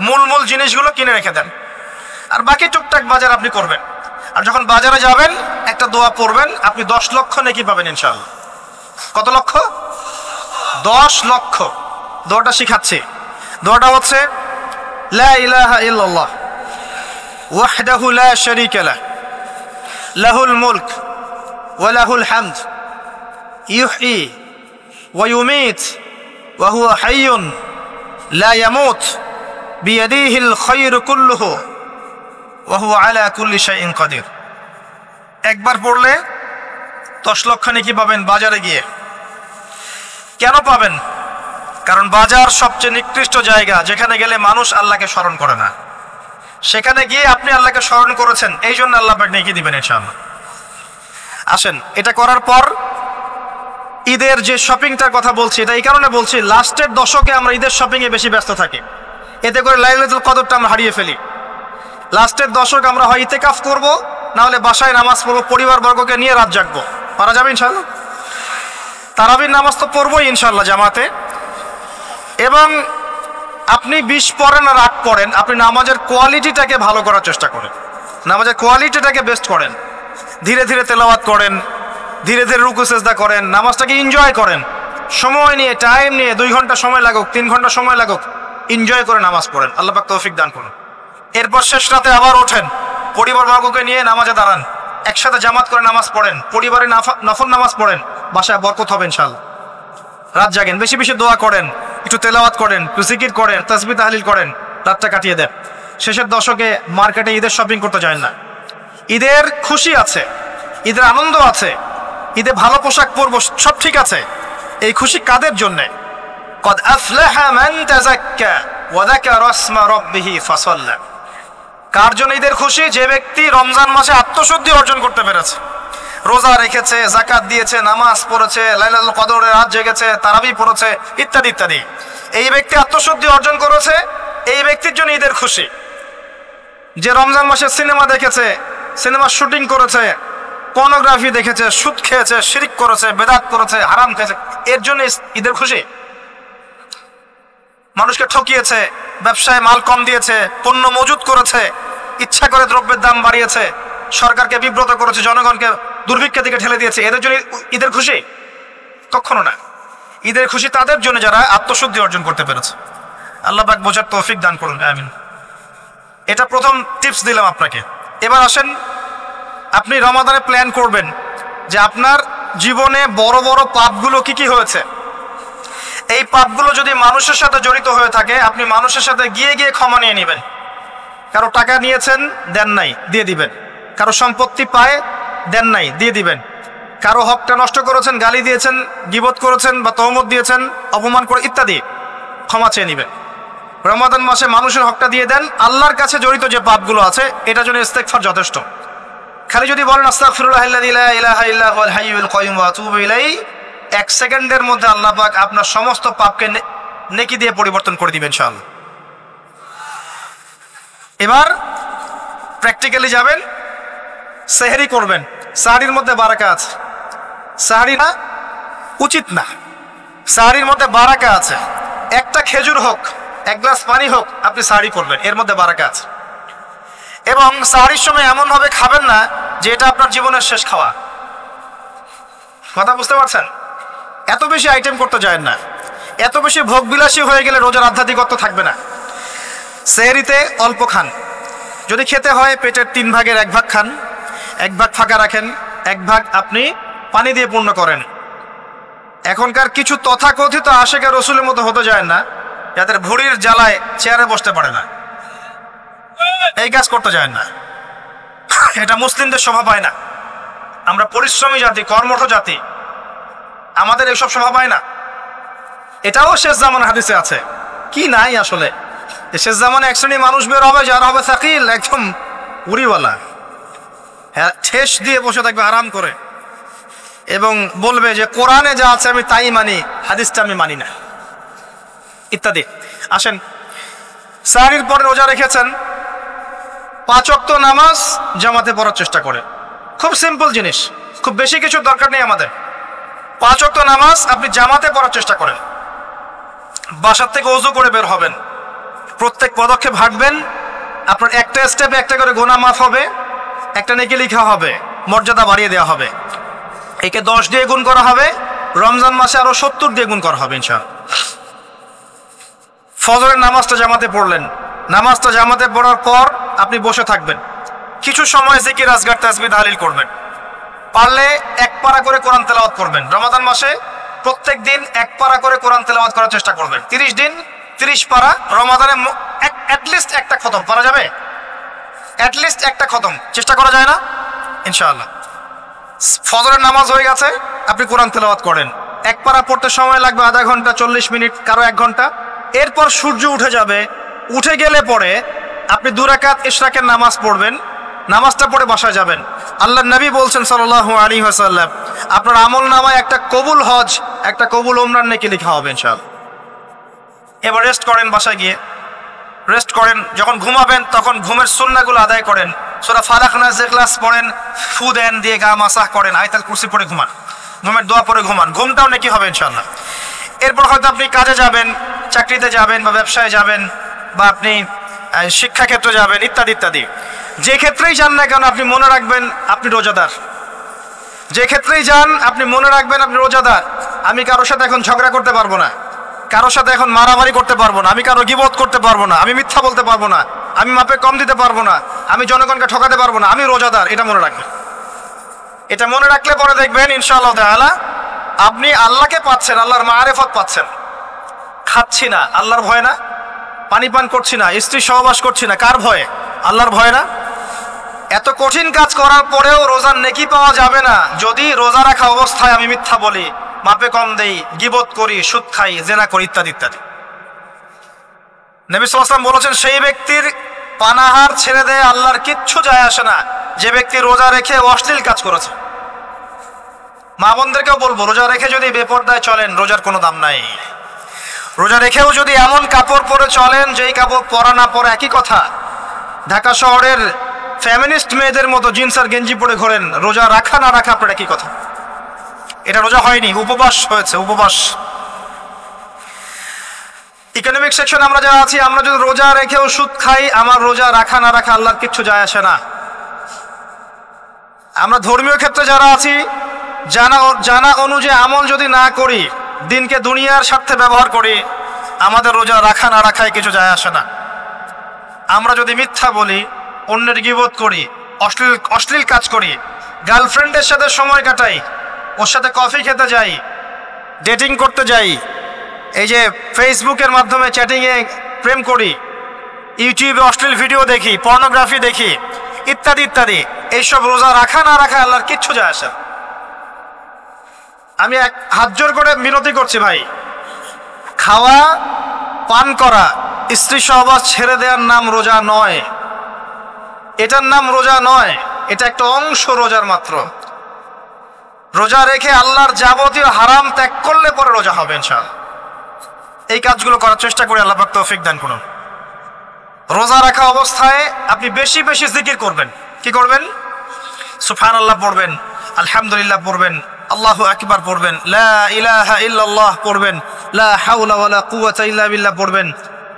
মূল জিনিসগুলো কিনে রেখে দেন, আর বাকি টুকটাক বাজার আপনি করবেন। আর যখন বাজারে যাবেন একটা দোয়া পড়বেন, আপনি 10 লক্ষ নেকি পাবেন ইনশাআল্লাহ। কত লক্ষ? 10 লক্ষ। দোয়াটা শিখাচ্ছি। দোয়াটা হচ্ছে লা ইলাহা ইল্লাল্লাহ ওয়াহদাহু লা শারীকা লাহ লাহুল মুলক ওয়া লাহুল হামদ ইউহয়ী ওয়া ইউমীত ওয়া হুয়া হাইয়ুন লা ইয়ামুত বিয়াদিহিল খায়রু কুল্লুহু ওয়া হুয়া আলা কুল্লি শাইইন কাদির। একবার পড়লে 10 লক্ষ নেকি পাবেন বাজারে গিয়ে। কেন পাবেন? কারণ বাজার সবচেয়ে নিকৃষ্ট জায়গা, যেখানে গেলে মানুষ আল্লাহকে স্মরণ করে না। সেখানে গিয়ে আপনি আল্লাহকে স্মরণ করেছেন, এই জন্য আল্লাহ পাক নেকি দিবেন ইনশাআল্লাহ। আসেন, এটা করার পর ঈদের যে শপিংটার কথা বলছি, এটা এই কারণে বলছি, লাস্টের দশকে আমরা ঈদের শপিংয়ে বেশি ব্যস্ত থাকি, এতে করে লাইলাতুল কদরটা আমরা হারিয়ে ফেলি। লাস্টের দশক আমরা হয় ইতিকাফ করব, না হলে বাসায় নামাজ পড়বো, পরিবারবর্গকে নিয়ে রাত জাগবো। পারা যাবে ইনশাআল্লাহ? তারাবির নামাজ তো পড়বোই ইনশাআল্লাহ জামাতে। এবং আপনি 20 পড়েন আর 8 পড়েন, আপনি নামাজের কোয়ালিটিটাকে ভালো করার চেষ্টা করেন, নামাজের কোয়ালিটিটাকে বেস্ট করেন। ধীরে ধীরে তেলাওয়াত করেন, ধীরে ধীরে রুকু সেজদা করেন, নামাজটাকে এনজয় করেন। সময় নিয়ে, টাইম নিয়ে, 2 ঘন্টা সময় লাগুক, 3 ঘন্টা সময় লাগুক, এনজয় করে নামাজ পড়েন। আল্লাহ পাক তৌফিক দান করুন। এরপর শেষ রাতে আবার ওঠেন, পরিবারবর্গকে নিয়ে নামাজে দাঁড়ান, একসাথে জামাত করে নামাজ পড়েন, পরিবারে নফল নামাজ পড়েন, বাসায় বরকত হবে ইনশাআল্লাহ। রাত জাগেন, বেশি বেশি দোয়া করেন, একটু তেলাওয়াত করেন, একটু জিকির করেন, তাসবিহ তাহলিল করেন, রাতটা কাটিয়ে দেন। শেষের দশকে মার্কেটে ঈদের শপিং করতে যায় না। ঈদের খুশি আছে, ঈদের আনন্দ আছে, ঈদে ভালো পোশাক পরবো, সব ঠিক আছে। এই খুশি কাদের জন্যে? কদ আফলাহা মান তাযাক্কা ওয়া যাকারা ইসমা রাব্বিহি ফাসাল্লা। কার জন্য ঈদের খুশি? যে ব্যক্তি রমজান মাসে আত্মশুদ্ধি অর্জন করতে পেরেছে, রোজা রেখেছে, যাকাত দিয়েছে, নামাজ পড়েছে, লাইলাতুল কদরের রাত জেগেছে, তারাবি পড়েছে, ইত্যাদি ইত্যাদি। এই ব্যক্তি আত্মশুদ্ধি অর্জন করেছে, এই ব্যক্তির জন্য ঈদের খুশি। যে রমজান মাসে সিনেমা দেখেছে, সিনেমার শুটিং করেছে, পর্নোগ্রাফি দেখেছে, সুদ খেয়েছে, শিরক করেছে, বেদাত করেছে, হারাম খেয়েছে, এর জন্য ঈদের খুশি। মানুষকে ঠকিয়েছে, ব্যবসায় মাল কম দিয়েছে, পণ্য মজুত করেছে, ইচ্ছা করে দ্রব্যের দাম বাড়িয়েছে, সরকারকে বিব্রত করেছে, জনগণকে দুর্ভিক্ষের দিকে ঠেলে দিয়েছে, এদের জন্য ঈদের খুশি? কখনো না। ঈদের খুশি তাদের জন্য যারা আত্মশুদ্ধি অর্জন করতে পেরেছে। আল্লাহ পাক বোঝার তৌফিক দান করুন, আমিন। এটা প্রথম টিপস দিলাম আপনাকে। এবার আসেন, আপনি রমাদানে প্ল্যান করবেন যে আপনার জীবনে বড় বড় পাপগুলো কি কি হয়েছে। এই পাপগুলো যদি মানুষের সাথে জড়িত হয়ে থাকে, আপনি মানুষের সাথে গিয়ে গিয়ে ক্ষমা নিয়ে নেবেন। কারো টাকা নিয়েছেন, দেন নাই, দিয়ে দিবেন। কারো সম্পত্তি পায়, দেন নাই, দিয়ে দিবেন। কারো হকটা নষ্ট করেছেন, গালি দিয়েছেন, গীবত করেছেন বা তহমত দিয়েছেন, অপমান করে, ইত্যাদি, ক্ষমা চেয়ে নেবেন। রমাদান মাসে মানুষের হকটা দিয়ে দেন। আল্লাহর কাছে জড়িত যে পাপগুলো আছে, এটার জন্য ইস্তেগফার যথেষ্ট। খালি যদি বলেন আস্তাগফিরুল্লাহাল্লাযী লা ইলাহা ইল্লা হুয়াল হাইয়ুল কাইয়্যুম ওয়া আতুবু ইলাইহি, 1 সেকেন্ডের মধ্যে আল্লাহ পাক আপনার সমস্ত পাপকে নেকি দিয়ে পরিবর্তন করে দিবেন ইনশাআল্লাহ। এবার প্র্যাকটিক্যালি যাবেন, সেহরি করবেন। সাহরির মধ্যে বারাকা আছে, সাহরি না উচিত না, সাহরির মধ্যে বারাকা আছে। একটা খেজুর হোক, 1 গ্লাস পানি হোক, আপনি সাহরি করবেন, এর মধ্যে বারাকা আছে। এবং সাহরির সময় এমনভাবে খাবেন না যে এটা আপনার জীবনের শেষ খাওয়া। কথা বুঝতে পারছেন? এত বেশি আইটেম করতে যায় না, এত বেশি ভোগবিলাসী হয়ে গেলে রোজার আধ্যাত্মিকত্ব থাকবে না। সেহরিতে অল্প খান, যদি খেতে হয় পেটের 3 ভাগের 1 ভাগ খান, এক ভাগ ফাঁকা রাখেন, এক ভাগ আপনি পানি দিয়ে পূর্ণ করেন। এখনকার কিছু তথাকথিত আশেকের রসুলের মতো হতে যায় না, যাদের ভুঁড়ির জ্বালায় চেয়ারে বসতে পারে না, এই কাজ করতে যায় না। এটা মুসলিমদের শোভা পায় না। আমরা পরিশ্রমী জাতি, কর্মঠ জাতি, আমাদের এসব শোভা পায় না। এটাও শেষ জামান হাদিসে আছে। কি নাই আসলে, শেষ জামানে এক শ্রেণী মানুষ বের হবে যারা হবে সাকিল, একদম উড়িওয়ালা, হ্যাঁ, ঠেস দিয়ে বসে থাকবে আরাম করে, এবং বলবে যে কোরআনে যা আছে আমি তাই মানি, হাদিসটা আমি মানি না, ইত্যাদি। আসেন, সাহরির পরে রোজা রেখেছেন, 5 ওয়াক্ত নামাজ জামাতে পড়ার চেষ্টা করেন। খুব সিম্পল জিনিস, খুব বেশি কিছু দরকার নেই আমাদের। 5 ওয়াক্ত নামাজ আপনি জামাতে পড়ার চেষ্টা করেন। বাসার থেকে ওযু করে বের হবেন, প্রত্যেক পদক্ষেপ হাঁটবেন, আপনার একটা স্টেপে একটা করে গুনাহ মাফ হবে, একটা নেকি লেখা হবে, মর্যাদা বাড়িয়ে দেওয়া হবে। একে 10 দিয়ে গুণ করা হবে, রমজান মাসে আরো 70 দিয়ে গুণ করা হবে ইনশাআল্লাহ। ফজরের নামাজটা জামাতে পড়লেন, নামাজটা জামাতে পড়ার পর আপনি বসে থাকবেন, কিছু সময় জিকির, আজকার, তাসবিহ, তাহলিল করবেন। পারলে 1 পারা করে কোরআন তেলাওয়াত করবেন। রমাদান মাসে প্রত্যেক দিন 1 পারা করে কোরআন তেলাওয়াত করার চেষ্টা করবেন। 30 দিন 30 পারা, রমাদানে অ্যাটলিস্ট একটা খতম পারা যাবে, অ্যাটলিস্ট একটা খতম চেষ্টা করা যায় না ইনশাআল্লাহ। ফজরের নামাজ হয়ে গেছে, আপনি কোরআন তেলাওয়াত করেন। 1 পারা পড়তে সময় লাগবে আধা ঘন্টা, 40 মিনিট, কারো 1 ঘন্টা। এরপর সূর্য উঠে যাবে, উঠে গেলে পরে আপনি 2 রাকাত ইশরাকের নামাজ পড়বেন, নামাজটা পড়ে বাসায় যাবেন। আল্লাহর নবী বলছেন সাল্লাল্লাহু আলাইহি ওয়াসাল্লাম, আপনার আমল নামায় একটা কবুল হজ, একটা কবুল উমরার নেকি লেখা হবে ইনশাআল্লাহ। এবার রেস্ট করেন, বাসায় গিয়ে রেস্ট করেন। যখন ঘুমাবেন তখন ঘুমের সুন্নাহগুলো আদায় করেন, সূরা ফালাক, নাস, ইখলাস পড়েন, ফু দেন, দিয়ে গা মাসাহ করেন, আয়াতুল কুরসি পড়ে ঘুমান, ঘুমের দোয়া পড়ে ঘুমান, ঘুমটাও নেকি হবে ইনশাআল্লাহ। এরপর হয়তো আপনি কাজে যাবেন, চাকরিতে যাবেন, বা ব্যবসায় যাবেন, বা আপনি শিক্ষাক্ষেত্রে যাবেন, ইত্যাদি ইত্যাদি। যে ক্ষেত্রেই যান না কেন আপনি মনে রাখবেন আপনি রোজাদার। যে ক্ষেত্রেই যান আপনি মনে রাখবেন আপনি রোজাদার। আমি কারোর সাথে এখন ঝগড়া করতে পারবো না, কারোর সাথে এখন মারামারি করতে পারবো না, আমি কারো গীবত করতে পারবো না, আমি মিথ্যা বলতে পারবো না, আমি মাপে কম দিতে পারবো না, আমি জনগণকে ঠকাতে পারবো না, আমি রোজাদার। এটা মনে রাখবেন। এটা মনে রাখলে পরে দেখবেন ইনশাআল্লাহ তাআলা আপনি আল্লাহকে পাচ্ছেন, আল্লাহর মারিফত পাচ্ছেন। খাচ্ছি না, আল্লাহর ভয় না। পানি পান করছি না, স্ত্রী সহবাস করছি না, কার ভয়ে? আল্লাহর ভয় না। এত কঠিন কাজ করার পরেও রোজার নেকি পাওয়া যাবে না যদি রোজা রাখা অবস্থায় আমি মিথ্যা বলি, মাপে কম দেই, গীবত করি, সুদ খাই, জেনা করি, ইত্যাদি ইত্যাদি। নবী সাল্লাল্লাহু আলাইহি ওয়াসাল্লাম বলেছেন, সেই ব্যক্তির পানাহার ছেড়ে দেয় আল্লাহর কিচ্ছু যায় আসে না যে ব্যক্তি রোজা রেখে অশ্লীল কাজ করেছে। মা বোনদেরকেও বলবো, রোজা রেখে যদি বেপরদায় চলেন রোজার কোনো দাম নাই। রোজা রেখেও যদি এমন কাপড় পরে চলেন যেই কাপড় পরা না পরা একই কথা, ঢাকা শহরের ফ্যামিনিস্ট মেয়েদের মতো জিন্স আর গেঞ্জি পরে ঘোরেন, রোজা রাখা না রাখা আপনার একই কথা। এটা রোজা হয়নি, উপবাস হয়েছে, উপবাস। ইকোনমিক সেকশন আমরা যারা আছি, আমরা যদি রোজা রেখেও সুদ খাই, আমার রোজা রাখা না রাখা আল্লাহর কিচ্ছু যায় আসে না। আমরা ধর্মীয় ক্ষেত্রে যারা আছি, জানা অনুযায়ী আমল যদি না করি, দিনকে দুনিয়ার স্বার্থে ব্যবহার করি, আমাদের রোজা রাখা না রাখায় কিছু যায় আসে না। আমরা যদি মিথ্যা বলি, অন্যের গীবত করি, অশ্লীল কাজ করি, গার্লফ্রেন্ডের সাথে সময় কাটাই, ওর সাথে কফি খেতে যাই, ডেটিং করতে যাই, এই যে ফেসবুকের মাধ্যমে চ্যাটিংয়ে প্রেম করি, ইউটিউবে অশ্লীল ভিডিও দেখি, পর্নোগ্রাফি দেখি, ইত্যাদি ইত্যাদি, এইসব রোজা রাখা না রাখা আল্লাহর কিচ্ছু যায় আসে। আমি হাত জোর করে বিনতি করছি ভাই, খাওয়া পান করা, স্ত্রী সহবাস ছেড়ে দেওয়ার নাম রোজা নয়, এটার নাম রোজা নয়, এটা একটা অংশ রোজার মাত্র। রোজা রেখে আল্লাহর যাবতীয় হারাম ত্যাগ করলে পরে রোজা হবে ইনশাআল্লাহ। এই কাজগুলো করার চেষ্টা করে আল্লাহ পাক তৌফিক দান করুন। রোজা রাখা অবস্থায় আপনি বেশি বেশি জিকির করবেন। কি করবেন? সুবহানাল্লাহ পড়বেন, আলহামদুলিল্লাহ পড়বেন, আল্লাহু আকবার পড়বেন, লা ইলাহা ইল্লাল্লাহ পড়বেন, লা হাওলা ওয়ালা কুওয়াতা ইল্লা বিল্লাহ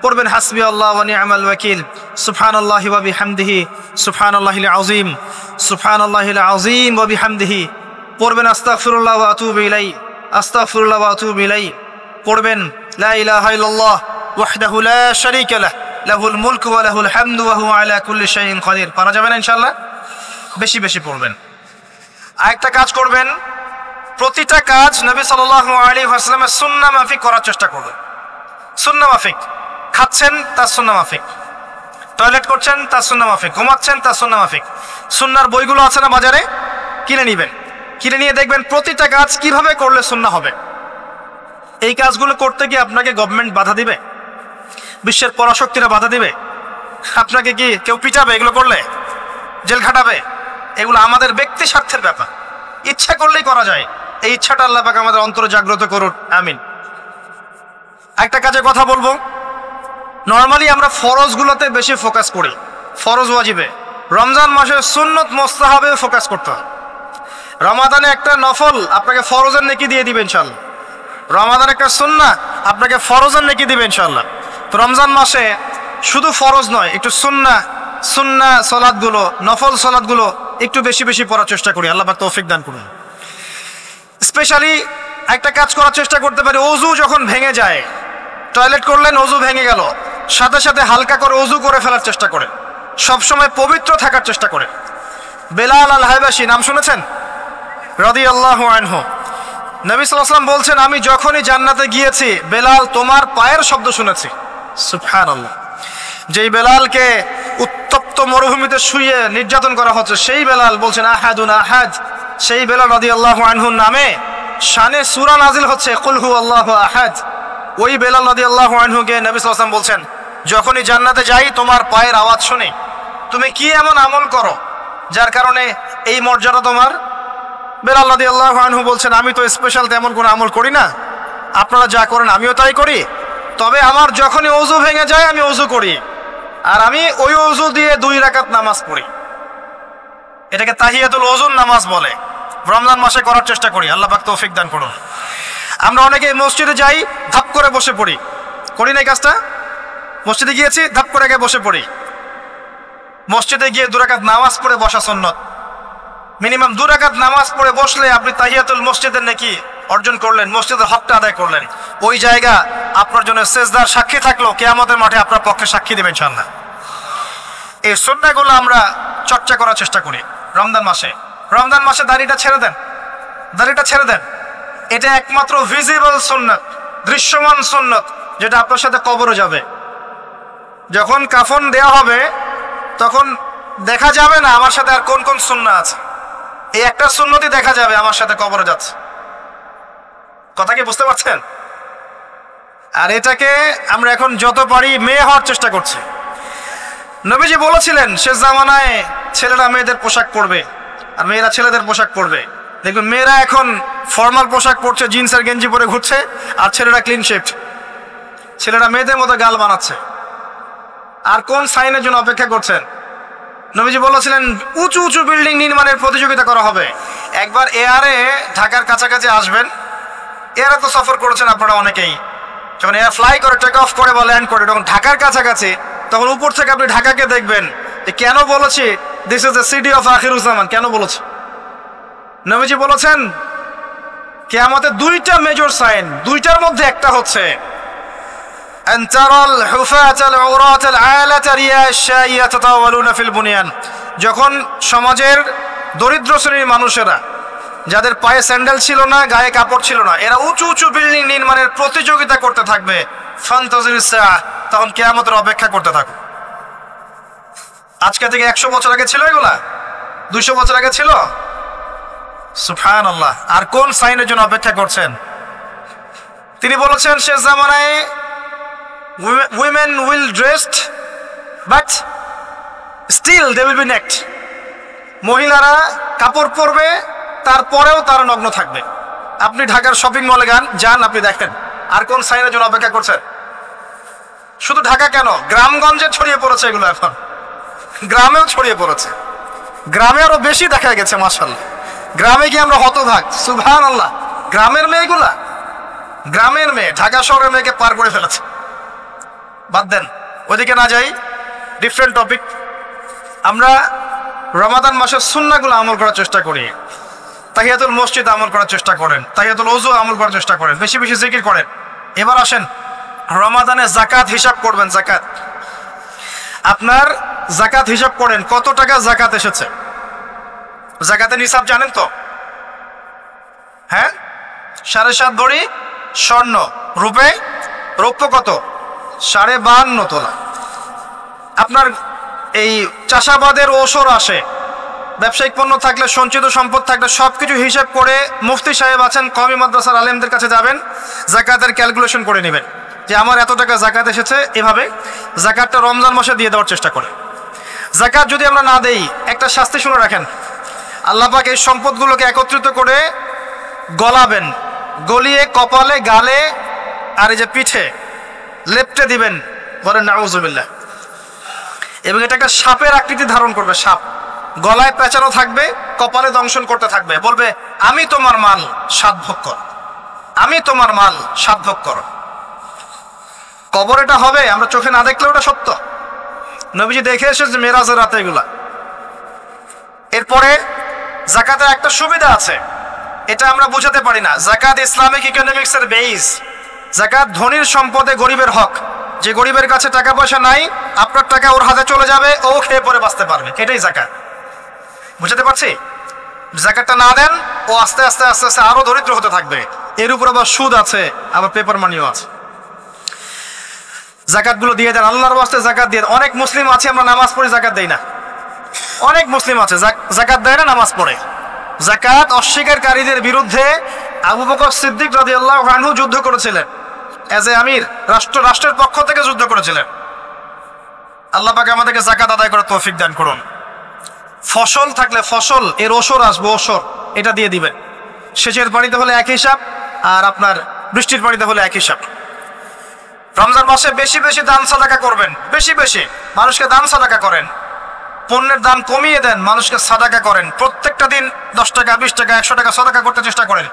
পড়বেন হাসবি আল্লাহ ওয়া নি'মাল ওয়াকিল, সুবহানাল্লাহি ওয়া বিহামদিহি, সুবহানাল্লাহিল আযীম, সুবহানাল্লাহিল আযীম ওয়া বিহামদিহি। পড়বেন আস্তাগফিরুল্লাহ ওয়া আতুবু ইলাইহি, আস্তাগফিরুল্লাহ ওয়া আতুবু ইলাইহি। পড়বেন লা ইলাহা ইল্লাল্লাহ ওয়াহদাহু লা শারীকা লাহ, লাহুল মুলকু ওয়া লাহুল হামদু ওয়া হুয়া আলা কুল্লি শাইইন কাদির। পারা যাবে না ইনশাআল্লাহ? বেশি বেশি পড়বেন। আরেকটা কাজ করবেন, প্রতিটা কাজ নবী সাল্লাল্লাহু আলাইহি ওয়াসাল্লামের সুন্নাহ মাফিক করার চেষ্টা করবেন। সুন্নাহ মাফিক, খাচ্ছেন তার সুন্নাহ মাফিক, টয়লেট করছেন তার সুন্নাহ মাফিক, ঘুমাচ্ছেন তার সুন্নাহ মাফিক। সুন্নাহর বইগুলো আছে না বাজারে, কিনে নেবেন, কিনে নিয়ে দেখবেন প্রতিটা কাজ কিভাবে করলে সুন্নাহ হবে। এই কাজগুলো করতে গিয়ে আপনাকে গভর্নমেন্ট বাধা দিবে, বিশ্বের পরাশক্তিরা বাধা দিবে, আপনাকে কি কেউ পিটাবে এগুলো করলে, জেল খাটাবে? এগুলো আমাদের ব্যক্তি স্বার্থের ব্যাপার, ইচ্ছা করলেই করা যায়। এই ইচ্ছাটা আল্লাহ পাক আমাদের অন্তরে জাগ্রত করুন, আমিন। একটা কাজে কথা বলবো, নর্মালি আমরা ফরজগুলোতে বেশি ফোকাস করি, ফরজ ওয়াজিবে। রমজান মাসে সুন্নত মুস্তাহাবে ফোকাস করতে হয়। রমাদানে একটা নফল আপনাকে ফরজের নেকি দিয়ে দিবে ইনশাআল্লাহ, রমাদান একটা সুন্নাহ আপনাকে ফরজের নেকি দিবে ইনশাআল্লাহ। তো রমজান মাসে শুধু ফরজ নয়, একটু সুন্নাহ সালাতগুলো, নফল সালাতগুলো একটু বেশি বেশি পড়ার চেষ্টা করি, আল্লাহ পাক তৌফিক দান করুন। স্পেশালি একটা কাজ করার চেষ্টা করতে পারি, ওযু যখন ভেঙে যায়, টয়লেট করলেন ওযু ভেঙে গেল, সাথে সাথে হালকা করে ওযু করে ফেলার চেষ্টা করে, সবসময় পবিত্র থাকার চেষ্টা করে। বেলাল আল হাবাশী নাম শুনেছেন? রাদিয়াল্লাহু আনহু। নবী সাল্লাল্লাহু আলাইহি ওয়াসাল্লাম বলছেন, আমি যখনই জান্নাতে গিয়েছি বেলাল তোমার পায়ের শব্দ শুনেছি। সুবহানাল্লাহ। যেই বেলালকে উত্তপ্ত মরুভূমিতে শুয়ে নির্যাতন করা হচ্ছে, সেই বেলাল বলছেন আহাদুন আহাদ। সেই বেলাল রাদিয়াল্লাহু আনহুর নামে শানে সূরা নাজিল হচ্ছে, কুল হুয়াল্লাহু আহাদ। ওই বেলাল রাদিয়াল্লাহু আনহুকে নবী সাল্লাল্লাহু আলাইহি ওয়াসাল্লাম বলছেন, যখনই জান্নাতে যাই তোমার পায়ের আওয়াজ শুনি, তুমি কি এমন আমল করো যার কারণে এই মর্যাদা তোমার? বেলাল রাদিয়াল্লাহু আনহু বলছেন, আমি তো স্পেশাল তেমন কোনো আমল করি না, আপনারা যা করেন আমিও তাই করি, তবে আমার যখনই ওযু ভেঙে যায় আমি ওযু করি, আর আমি ওই ওযু দিয়ে 2 রাকাত নামাজ পড়ি। এটাকে তাহিয়াতুল ওযুর নামাজ বলে। রমজান মাসে করার চেষ্টা করি, আল্লাহ পাক তৌফিক দান করুন। আমরা অনেকে মসজিদে যাই, ধাপ করে বসে পড়ি, করি না এই কাজটা? মসজিদে গিয়েছি, ধাপ করে গিয়ে বসে পড়ি। মসজিদে গিয়ে 2 রাকাত নামাজ পড়ে বসা সুন্নত। মিনিমাম 2 রাকাত নামাজ পড়ে বসলে আপনি তাহিয়াতুল মসজিদের নেকি অর্জন করলেন, মসজিদের হকটা আদায় করলেন। ওই জায়গা আপনার জন্য সেজদার সাক্ষী থাকলো, কিয়ামতের মাঠে আপনার পক্ষে সাক্ষী দেবেন ইনশাআল্লাহ। এই সুন্নাহগুলো আমরা চর্চা করার চেষ্টা করি রমজান মাসে। রমজান মাসে দাড়িটা ছেড়ে দেন, দাড়িটা ছেড়ে দেন। এটা একমাত্র ভিজিবল সুন্নাত, দৃশ্যমান সুন্নাত, যেটা আপনার সাথে কবরে যাবে। যখন কাফন দেয়া হবে তখন দেখা যাবে না আমার সাথে আর কোন কোন সুন্নাহ আছে, এই একটা সুন্নতই দেখা যাবে আমার সাথে কবরে যাচ্ছে। কথা কি বুঝতে পারছেন? আর এটাকে আমরা এখন যত পারি মেয়ে হওয়ার চেষ্টা করছি। নবীজি বলেছিলেন শেষ জামানায় ছেলেরা মেয়েদের পোশাক পরবে আর মেয়েরা ছেলেদের পোশাক পরবে। দেখুন মেয়েরা এখন ফর্মাল পোশাক পরছে, জিন্স আর গেঞ্জি পরে ঘুরছে, আর ছেলেরা ক্লিন শেভড। ছেলেরা মেয়েদের মতো গাল বানাচ্ছে। আর কোন সাইনের জন্য অপেক্ষা করছেন? নবীজি বলেছিলেন উঁচু উঁচু বিল্ডিং নির্মাণের প্রতিযোগিতা করা হবে। একবার এয়ারে ঢাকার কাছাকাছি আসবেন, এয়ারে তো সফর করেছেন আপনারা অনেকেই, যখন এয়ার ফ্লাই করে, টেক অফ করে বা ল্যান্ড করে, তখন ঢাকার কাছাকাছি, তখন উপর থেকে আপনি ঢাকাকে দেখবেন। যে কেন বলেছি this is the city of Akhiruzzaman, কেন বলেছে? নবীজি বলেছেন কিয়ামতের 2টা মেজর সাইন, 2টার মধ্যে একটা হচ্ছে যখন সমাজের দরিদ্র শ্রেণীর মানুষেরা, যাদের পায়ে স্যান্ডেল ছিল না, গায়ে কাপড় ছিল না, এরা উঁচু উঁচু বিল্ডিং নির্মাণের প্রতিযোগিতা করতে থাকবে, তখন কিয়ামতের অপেক্ষা করতে থাকো। আজকে থেকে 100 বছর আগে ছিল এগুলা? 200 বছর আগে ছিল? সুবহানাল্লাহ। আর কোন সাইনের জন্য অপেক্ষা করছেন? তিনি বলেছেন শেষ জামানায় women will dressed but still they will be naked. মহিলারা কাপড় পরবে, তারপরেও তারা নগ্ন থাকবে। আপনি ঢাকার শপিং মলে যান, আপনি দেখেন। আর কোন সাইনের জন্য অপেক্ষা করছেন? শুধু ঢাকা কেন, গ্রামগঞ্জে ছড়িয়ে পড়েছে এগুলো, এখন গ্রামেও ছড়িয়ে পড়েছে। গ্রামে আরো বেশি দেখা গেছে মাশাআল্লাহ। গ্রামে গিয়ে আমরা হতভাগ, সুবহানাল্লাহ। গ্রামের মেয়েগুলা, গ্রামের মেয়ে ঢাকা শহরের মেয়েকে পার করে ফেলেছে। বাদ দেন, ওইদিকে না যাই, ডিফারেন্ট টপিক। আমরা রমাদান মাসের সুন্নাহগুলো আমল করার চেষ্টা করি। তাহিয়াতুল মসজিদ আমল করার চেষ্টা করেন, তাহিয়াতুল ওযু আমল করার চেষ্টা করেন, বেশি বেশি জিকির করেন। এবার আসেন রমাদানে জাকাত হিসাব করবেন। জাকাত, আপনার জাকাত হিসাব করেন, কত টাকা জাকাত এসেছে। জাকাতের নিসাব জানেন তো? হ্যাঁ, 7.5 ভরি স্বর্ণ, রৌপ্য কত? 52.5 তোলা। আপনার এই চাষাবাদের ওসর আসে, ব্যবসায়িক পণ্য থাকলে, সঞ্চিত সম্পদ থাকলে সবকিছু হিসাব করে মুফতি সাহেব আছেন, কওমি মাদ্রাসার আলেমদের কাছে যাবেন, জাকাতের ক্যালকুলেশন করে নেবেন যে আমার এত টাকা জাকাত এসেছে, এভাবে জাকাতটা রমজান মাসে দিয়ে দেওয়ার চেষ্টা করে। জাকাত যদি আমরা না দেই, একটা শাস্তি শুনে রাখেন, আল্লাহ পাক এই সম্পদগুলোকে একত্রিত করে গলাবেন, গলিয়ে কপালে, গালে আর এই যে পিঠে লেপটে দিবেন, বলেন নাউজুবিল্লাহ। এবং এটা একটা সাপের আকৃতি ধারণ করবে, সাপ গলায় পেঁচানো থাকবে, কপালে দংশন করতে থাকবে, বলবে আমি তোমার মাল 7 ভাগ কর, আমি তোমার মাল 7 ভাগ কর। কবর এটা হবে, আমরা চোখে না দেখলে ওটা সত্য। নবীজি দেখে এসেছে মেরাজের রাতে এগুলা। এরপরে জাকাতের একটা সুবিধা আছে, এটা আমরা বুঝাতে পারি না। জাকাত ইসলামিক ইকোনমিক্সের বেইস। জাকাত ধনীর সম্পদে গরিবের হক। যে গরিবের কাছে টাকা পয়সা নাই, আপনার টাকা ওর হাতে চলে যাবে, ও খেয়ে পরে বাঁচতে পারবে, এটাই জাকাত। বুঝাতে পারছি? জাকাতটা না দেন, ও আস্তে আস্তে আস্তে আস্তে আরো দরিদ্র হতে থাকবে। এর উপর আবার সুদ আছে, আবার পেপার মানিও আছে। জাকাতগুলো দিয়ে দেন, আল্লাহর ওয়াস্তে জাকাত দিয়ে। অনেক মুসলিম আছে আমরা নামাজ পড়ি, জাকাত দেই না। অনেক মুসলিম আছে জাকাত দেয় না, নামাজ পড়ে। জাকাত অস্বীকারীদের বিরুদ্ধে আবু বকর সিদ্দিক রাদিয়াল্লাহু আনহু যুদ্ধ করেছিলেন, এজ এ আমির, রাষ্ট্রের পক্ষ থেকে যুদ্ধ করেছিলেন। আল্লাহ পাক আমাদেরকে জাকাত আদায় করার তৌফিক দান করুন। ফসল থাকলে ফসল এর ওসর আসবে, ওসর এটা দিয়ে দিবেন। সেচের পানিতে হলে এক হিসাব, আর আপনার বৃষ্টির পানিতে হলে এক হিসাব। রমজান মাসে বেশি বেশি দান সাদাকা করবেন, বেশি বেশি মানুষকে দান সাদাকা করেন। পণ্যের দাম কমিয়ে দেন, মানুষকে সাদাকা করেন। প্রত্যেকটা দিন 10 টাকা, 20 টাকা, 100 টাকা সাদাকা করতে চেষ্টা করেন।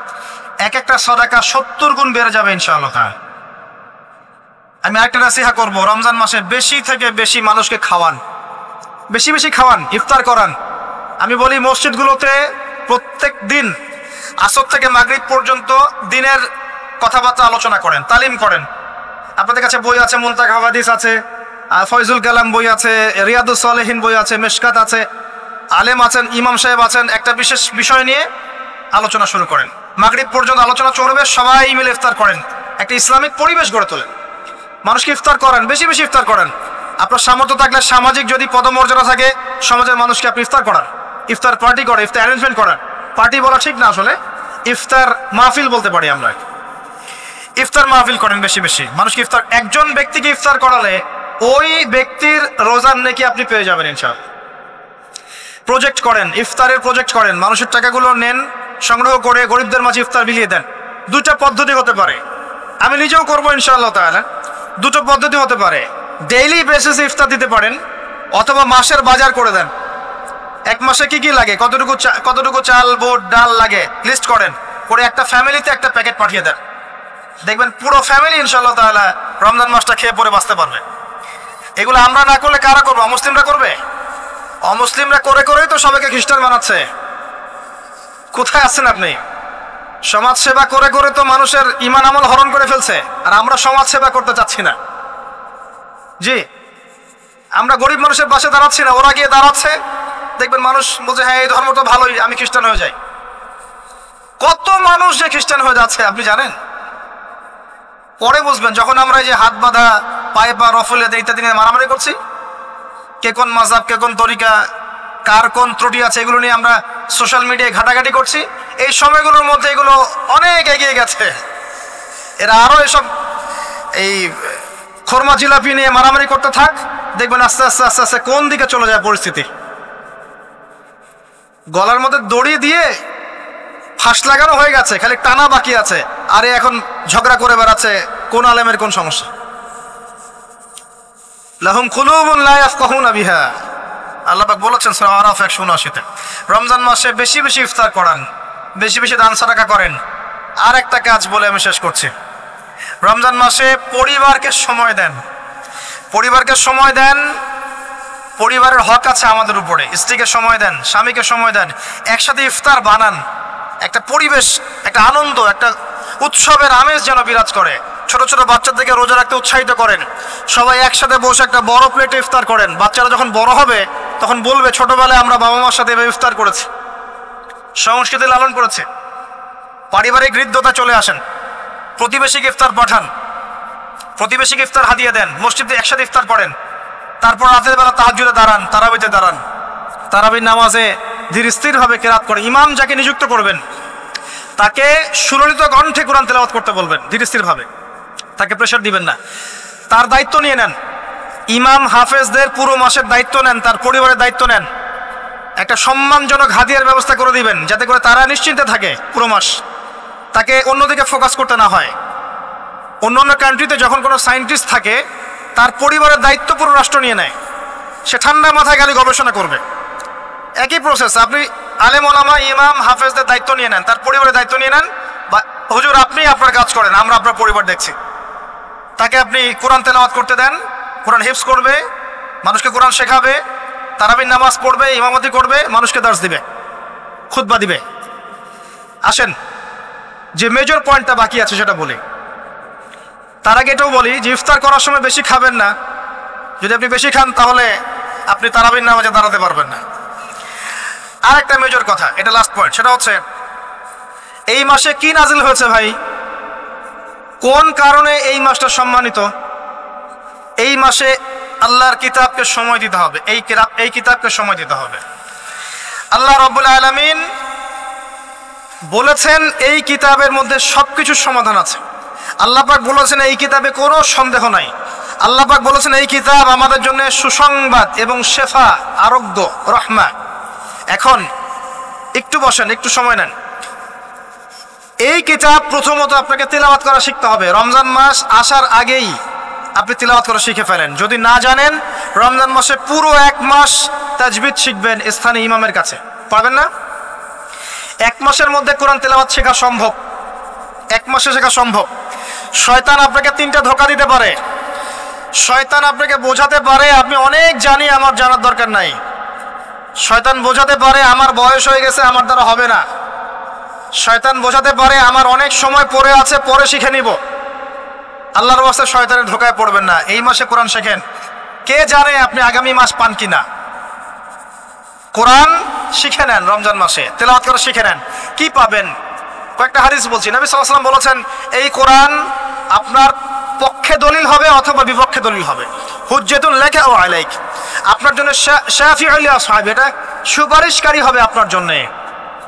এক একটা সাদাকা 70 গুণ বেড়ে যাবে ইনশাআল্লাহ। আমি আরেকটা নাসিহা করব, রমজান মাসে বেশি থেকে বেশি মানুষকে খাওয়ান, বেশি বেশি খাওয়ান, ইফতার করান। আমি বলি মসজিদগুলোতে প্রত্যেক দিন আসর থেকে মাগরিব পর্যন্ত দিনের কথাবার্তা আলোচনা করেন, তালিম করেন। আপনাদের কাছে বই আছে, মুনতাকা হাদিস আছে, ফয়জুল কালাম বই আছে, রিয়াদুস সালেহিন বই আছে, মিশকাত আছে, আলেম আছেন, ইমাম সাহেব আছেন। একটা বিশেষ বিষয় নিয়ে আলোচনা শুরু করেন, মাগরিব পর্যন্ত আলোচনা চলবে, সবাই মিলে ইফতার করেন। একটা ইসলামিক পরিবেশ গড়ে তোলেন, মানুষকে ইফতার করেন, বেশি বেশি ইফতার করেন। আপনার সামর্থ্য থাকলে, সামাজিক যদি পদমর্যাদা থাকে, সমাজের মানুষকে আপনি ইফতার করান, ইফতার পার্টি করেন, ইফতার অ্যারেঞ্জমেন্ট করেন। পার্টি বলা ঠিক না, আসলে ইফতার মাহফিল বলতে পারি আমরা। ইফতার মাহফিল করেন বেশি বেশি, মানুষকে ইফতার। একজন ব্যক্তিকে ইফতার করালে ওই ব্যক্তির রোজার নেকি আপনি পেয়ে যাবেন ইনশাআল্লাহ। প্রজেক্ট করেন, ইফতারের প্রজেক্ট করেন, মানুষের টাকাগুলো নেন, সংগ্রহ করে গরিবদের মাঝে ইফতার বিলিয়ে দেন। দুইটা পদ্ধতি হতে পারে, আমি নিজেও করবো ইনশাআল্লাহ তাআলা। দুটো পদ্ধতি হতে পারে, ডেইলি বেসিসে ইফতার দিতে পারেন, অথবা মাসের বাজার করে দেন। এক মাসে কি কি লাগে, কতটুকু চাল, বুট, ডাল লাগে লিস্ট করেন, করে একটা ফ্যামিলিতে একটা প্যাকেট পাঠিয়ে দেন। দেখবেন পুরো ফ্যামিলি ইনশাআল্লাহ তাআলা রমজান মাসটা খেয়ে পরে বাঁচতে পারবে। এগুলো আমরা না করলে কারা করবো? অমুসলিমরা করবে। অমুসলিমরা করে করেই তো সবাইকে খ্রিস্টান বানাচ্ছে। কোথায় আছেন আপনি? সমাজ সেবা করে করে তো মানুষের ঈমান আমল হরণ করে ফেলছে, আর আমরা সমাজ সেবা করতে চাচ্ছি না। জি, আমরা গরিব মানুষের পাশে দাঁড়াচ্ছি না, ওরা গিয়ে দাঁড়াচ্ছে। দেখবেন মানুষ বলছে হ্যাঁ এই ধর্ম তো ভালোই, আমি খ্রিস্টান হয়ে যাই। কত মানুষ যে খ্রিস্টান হয়ে যাচ্ছে আপনি জানেন? পরে বুঝবেন, যখন আমরা এই যে হাত বাঁধা, পায়ে পা রফলে ইত্যাদি নিয়ে মারামারি করছি, কে কোন মাযহাব, কে কোন তরিকা, কার কোন ত্রুটি আছে, এগুলো নিয়ে আমরা সোশ্যাল মিডিয়ায় ঘাটাঘাটি করছি। এই সময়গুলোর মধ্যে এগুলো অনেক এগিয়ে গেছে। এরা আরো এসব এই খোরমা জিলাপি নিয়ে মারামারি করতে থাক, দেখবেন আস্তে আস্তে আস্তে আস্তে কোন দিকে চলে যায় পরিস্থিতি। গলার মধ্যে দড়ি দিয়ে ফাঁস লাগানো হয়ে গেছে, খালি টানা বাকি আছে। আরে এখন ঝগড়া করে বেড়াচ্ছে কোন আলেমের কোন সমস্যা। লাহুম কুলুবুন লা ইয়াফকাহুনা বিহা, আল্লাহ পাক বলেছেন সূরা আরাফ 179-তে। রমজান মাসে বেশি বেশি ইফতার করান, বেশি বেশি দান সাদাকা করেন। আর একটা কাজ বলে আমি শেষ করছি, রমজান মাসে পরিবারকে সময় দেন। পরিবারকে সময় দেন, পরিবারের হক আছে আমাদের উপরে। স্ত্রীকে সময় দেন, স্বামীকে সময় দেন, একসাথে ইফতার বানান। একটা পরিবেশ, একটা আনন্দ, একটা উৎসবের আমেজ যেন বিরাজ করে। ছোট ছোট বাচ্চাদেরকে রোজা রাখতে উৎসাহিত করেন। সবাই একসাথে বসে একটা বড় প্লেটে ইফতার করেন। বাচ্চারা যখন বড় হবে তখন বলবে ছোটবেলায় আমরা বাবা মার সাথে এভাবে ইফতার করেছি। সংস্কৃতি লালন করেছে। পারিবারিক হৃদ্যতা চলে আসেন, প্রতিবেশীকে ইফতার পাঠান, প্রতিবেশীকে ইফতার হাদিয়া দেন, মসজিদে একসাথে ইফতার পড়েন, তারপর রাতের বেলা তাহাজ্জুদে দাঁড়ান, তারাবিতে দাঁড়ান, তারাবির নামাজে ধীর স্থিরভাবে কেরাত করেন। ইমাম যাকে নিযুক্ত করবেন তাকে সুললিত কণ্ঠে কোরআন তেলাওয়াত করতে বলবেন ধীর স্থিরভাবে, তাকে প্রেশার দিবেন না। তার দায়িত্ব নিয়ে নেন, ইমাম হাফেজদের পুরো মাসের দায়িত্ব নেন, তার পরিবারের দায়িত্ব নেন। একটা সম্মানজনক হাদিয়ার ব্যবস্থা করে দিবেন যাতে করে তারা নিশ্চিন্তে থাকে পুরো মাস, তাকে অন্যদিকে ফোকাস করতে না হয়। অন্য কান্ট্রিতে যখন কোনো সায়েন্টিস্ট থাকে তার পরিবারের দায়িত্ব পুরো রাষ্ট্র নিয়ে নেয়, সে ঠান্ডা মাথায় খালি গবেষণা করবে। একই প্রসেস, আপনি আলেম ওলামা ইমাম হাফেজদের দায়িত্ব নিয়ে নেন, তার পরিবারের দায়িত্ব নিয়ে নেন, বা হুজুর আপনি আপনার কাজ করেন, আমরা আপনার পরিবার দেখছি। তাকে আপনি কোরআন তেলাওয়াত করতে দেন, কোরআন হিফজ করবে, মানুষকে কোরআন শেখাবে, তারাবির নামাজ পড়বে, ইমামতি করবে, মানুষকে দার্স দিবে, খুতবা দিবে। আসেন যে মেজর পয়েন্টটা বাকি আছে সেটা বলি। তার আগে এটাও বলি যে ইফতার করার সময় বেশি খাবেন না। যদি আপনি বেশি খান তাহলে আপনি তারাবির নামাজে দাঁড়াতে পারবেন না। আর একটা মেজর কথা, এটা লাস্ট পয়েন্ট, সেটা হচ্ছে এই মাসে কি নাজিল হয়েছে ভাই, কোন কারণে এই মাসটা সম্মানিত। এই মাসে আল্লাহর কিতাবকে সময় দিতে হবে, এই কিতাবকে সময় দিতে হবে। আল্লাহ রাব্বুল আলামিন বলেছেন এই কিতাবের মধ্যে সবকিছুর সমাধান আছে। আল্লাহ পাক বলেছেন এই কিতাবে কোনো সন্দেহ নাই। আল্লাহ পাক বলেছেন এই কিতাব আমাদের জন্য সুসংবাদ এবং শেফা, আরোগ্য, রহমা। এখন একটু বসেন, একটু সময় নেন। এই কিতাব প্রথমত আপনাকে তিলাওয়াত করা শিখতে হবে। রমজান মাস আসার আগেই আপনি তিলাওয়াত করা শিখে ফেলেন। যদি না জানেন, রমজান মাসে পুরো 1 মাস তাজবিদ শিখবেন স্থানীয় ইমামের কাছে, পারবেন না? 1 মাসের মধ্যে কোরআন তেলাওয়াত শেখা সম্ভব, 1 মাসে শেখা সম্ভব। শয়তান আপনাকে 3টা ধোঁকা দিতে পারে। শয়তান আপনাকে বোঝাতে পারে আপনি অনেক জানি, আমার জানার দরকার নাই। শয়তান বোঝাতে পারে আমার বয়স হয়ে গেছে, আমার দ্বারা হবে না। শয়তান বোঝাতে পারে আমার অনেক সময় পড়ে আছে, পরে শিখে নিব। আল্লাহর ওয়াস্তে শয়তানের ধোকায় পড়বেন না। এই মাসে কোরআন শেখেন, কে জানে আপনি আগামী মাস পান কিনা। কোরআন শিখে নেন, রমজান মাসে তেলাওয়াত করা শিখে নেন। কি পাবেন? কয়েকটা হাদিস বলছি। নবী সাল্লাল্লাহু আলাইহি ওয়াসাল্লাম বলেছেন এই কোরআন আপনার পক্ষে দলিল হবে অথবা বিপক্ষে দলিল হবে। হুজ্জাতুন লাকা ওয়া আলাইক, আপনার জন্য শাফিউল লিআসহাবি, এটা সুপারিশকারী হবে আপনার জন্য।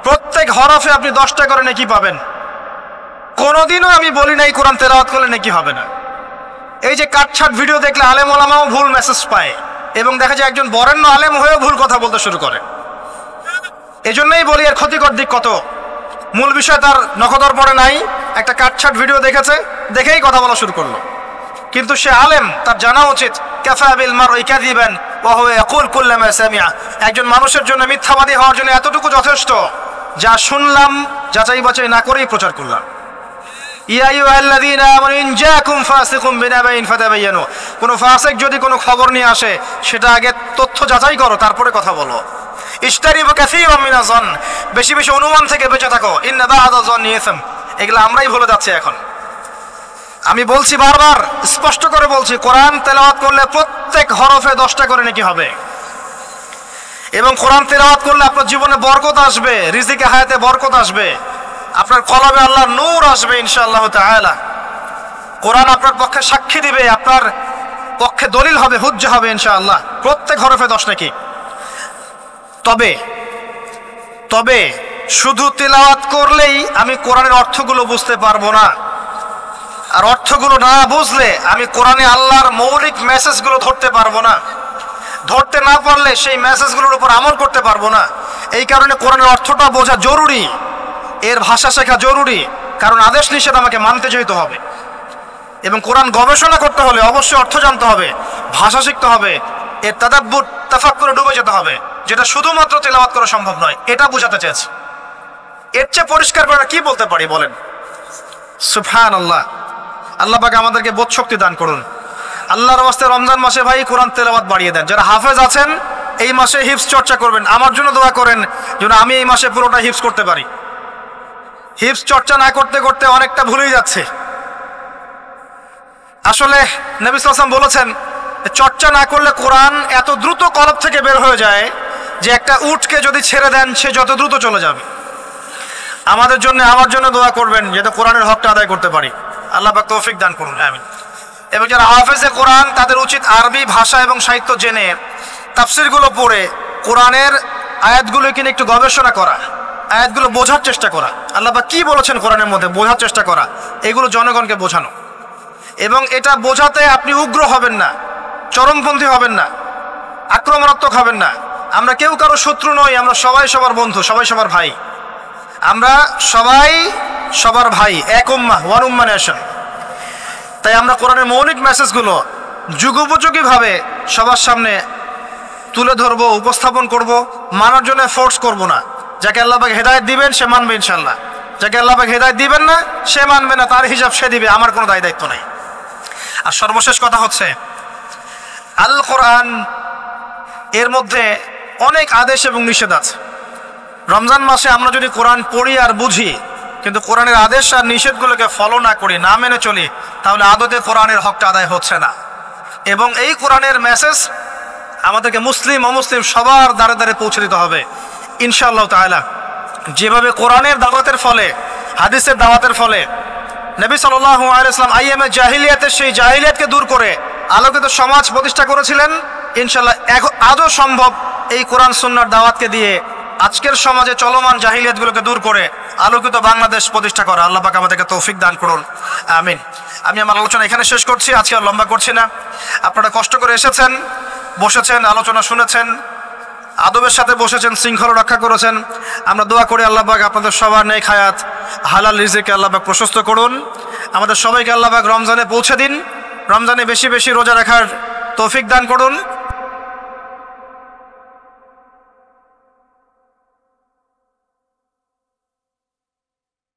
প্রত্যেক হরফে আপনি 10টা করে নেকি পাবেন। কোনোদিনও আমি বলি নাই কোরআন তেলাওয়াত করলে নেকি হবে না। এই যে কাটছাট ভিডিও দেখলে আলেম ওলামাও ভুল মেসেজ পায়, এবং দেখা যায় একজন বরেণ্য আলেম হয়েও ভুল কথা বলতে শুরু করে। এজন্যই বলি এর ক্ষতিকর দিক কত। মূল বিষয় তার নখদর পড়ে নাই, একটা কাটছাট ভিডিও দেখেছে, দেখেই কথা বলা শুরু করলো। কিন্তু সে আলেম, তার জানা উচিত কাফা বিল মারই কাযিবান ওয়া হুয়া ইয়াকুল কুল্লামা সামিআ। একজন মানুষের জন্য মিথ্যাবাদী হওয়ার জন্য এতটুকু যথেষ্ট, যা শুনলাম যাচাই বাছাই না করেই প্রচার করলাম। ইয়া আইয়ুহাল্লাযীনা আমানু ইন জাআকুম ফাসিকুম বিনাবাইন ফাতাবায়ানু, কোনো ফাসিক যদি কোনো খবর নিয়ে আসে সেটা আগে তথ্য যাচাই করো, তারপরে কথা বলো। ইশতারিবু কাসীরাম মিনাজ যন, বেশি বেশি অনুমান থেকে বেঁচে থাকো। ইন্না বা'দা যন্নি ইসম, এগুলো আমরাই ভুলে যাচ্ছি এখন। আমি বলছি বারবার, স্পষ্ট করে বলছি, কোরআন তেলাওয়াত করলে প্রত্যেক হরফে 10টা করে নেকি হবে। এবং কোরআন তেলাওয়াত করলে আপনার জীবনে বরকত আসবে, রিজিকে হায়াতে বরকত আসবে, আপনার কলবে আল্লাহর নূর আসবে ইনশাআল্লাহ তাআলা। কোরআন আপনার পক্ষে সাক্ষী দিবে, আপনার পক্ষে দলিল হবে, হুজ্জা হবে ইনশাআল্লাহ। প্রত্যেক হরফে 10 নেকি। তবে শুধু তিলাওয়াত করলেই আমি কোরআনের অর্থগুলো বুঝতে পারবো না। আর অর্থগুলো না বুঝলে আমি কোরআনে আল্লাহর মৌলিক মেসেজগুলো ধরতে পারবো না। ধরতে না পারলে সেই মেসেজগুলোর উপর আমল করতে পারবো না। এই কারণে কোরআনের অর্থটা বোঝা জরুরি, এর ভাষা শেখা জরুরি, কারণ আদেশ নিষেধ আমাকে মানতে যেতে হবে। এবং কোরআন গবেষণা করতে হলে অবশ্যই অর্থ জানতে হবে, ভাষা শিখতে হবে, এর তাদাব্বুর তাফাক্কুরে ডুবে যেতে হবে, যেটা শুধুমাত্র তেলাওয়াত করা সম্ভব নয়। এটা বোঝাতে চেয়েছি। এর চেয়ে পরিষ্কার করে কি বলতে পারি বলেন? সুবহানাল্লাহ। আল্লাহ পাক আমাদেরকে বোধ শক্তি দান করুন। আল্লাহর ওয়াস্তে রমজান মাসে ভাই কোরআন তেলাওয়াত বাড়িয়ে দেন। যারা হাফেজ আছেন এই মাসে হিফজ চর্চা করবেন। আমার জন্য দোয়া করেন যেন আমি এই মাসে পুরোটা হিফজ করতে পারি। হিফজ চর্চা না করতে করতে অনেকটা ভুলেই যাচ্ছে। আসলে নবী সাল্লাল্লাহু আলাইহি ওয়াসাল্লাম বলেছেন চর্চা না করলে কোরআন এত দ্রুত কলব থেকে বের হয়ে যায় যে একটা উটকে যদি ছেড়ে দেন সে যত দ্রুত চলে যাবে। আমাদের জন্য আমার জন্য দোয়া করবেন যাতে কোরআনের হকটা আদায় করতে পারি। আল্লাহ পাক তৌফিক দান করুন, আমিন। এবং যারা হাফেজে কোরআন তাদের উচিত আরবি ভাষা এবং সাহিত্য জেনে তাফসিরগুলো পড়ে কোরআনের আয়াতগুলোকে নিয়ে একটু গবেষণা করা, আয়াতগুলো বোঝার চেষ্টা করা, আল্লাহ পাক কি বলেছেন কোরআনের মধ্যে বোঝার চেষ্টা করা, এগুলো জনগণকে বোঝানো। এবং এটা বোঝাতে আপনি উগ্র হবেন না, চরমপন্থী হবেন না, আক্রমণাত্মক হবেন না। আমরা কেউ কারো শত্রু নই, আমরা সবাই সবার বন্ধু, সবাই সবার ভাই। আমরা সবাই সবার ভাই, এক উম্মাহ, ওয়ান উম্মাহ নেশন। তাই আমরা কোরআনের মৌলিক মেসেজগুলো যুগোপযোগীভাবে সবার সামনে তুলে ধরবো, উপস্থাপন করব, মানার জন্য ফোর্স করব না। যাকে আল্লাহ পাক হেদায়েত দিবেন সে মানবে ইনশাল্লাহ, যাকে আল্লাহ পাক হেদায়েত দিবেন না সে মানবে না, তার হিসাব সে দিবে, আমার কোনো দায় দায়িত্ব নাই। আর সর্বশেষ কথা হচ্ছে, আল কোরআন এর মধ্যে অনেক আদেশ এবং নিষেধ আছে। রমজান মাসে আমরা যদি কোরআন পড়ি আর বুঝি কিন্তু কোরআনের আদেশ আর নিষেধগুলোকে ফলো না করি, না মেনে চলি, তাহলে আদতে কোরআনের হকটা আদায় হচ্ছে না। এবং এই কোরআনের মেসেজ আমাদেরকে মুসলিম অমুসলিম সবার দ্বারে দ্বারে পৌঁছে দিতে হবে ইনশাআল্লাহ তাআলা। যেভাবে কোরআনের দাওয়াতের ফলে, হাদিসের দাওয়াতের ফলে নবী সাল্লাল্লাহু আলাইহি ওয়াসাল্লাম আইয়ামে জাহিলিয়াতের সেই জাহিলিয়াতকে দূর করে আলোকিত সমাজ প্রতিষ্ঠা করেছিলেন, ইনশাআল্লাহ আজও সম্ভব এই কোরআন সুন্নাহর দাওয়াতকে দিয়ে আজকের সমাজে চলমান জাহিলিয়াতগুলোকে দূর করে আলোকিত বাংলাদেশ প্রতিষ্ঠা করা। আল্লাহ পাক আমাদেরকে তৌফিক দান করুন, আমিন। আমি আমার আলোচনা এখানে শেষ করছি, আজকে আর লম্বা করছি না। আপনারা কষ্ট করে এসেছেন, বসেছেন, আলোচনা শুনেছেন, আদবের সাথে বসেছেন, শৃঙ্খলা রক্ষা করেছেন। আমরা দোয়া করি আল্লাহ পাক আপনাদের সবার নেক হায়াত, হালাল রিজিকে আল্লাহ পাক প্রশস্ত করুন। আমাদের সবাইকে আল্লাহ পাক রমজানে পৌঁছে দিন, রমজানে বেশি বেশি রোজা রাখার তৌফিক দান করুন।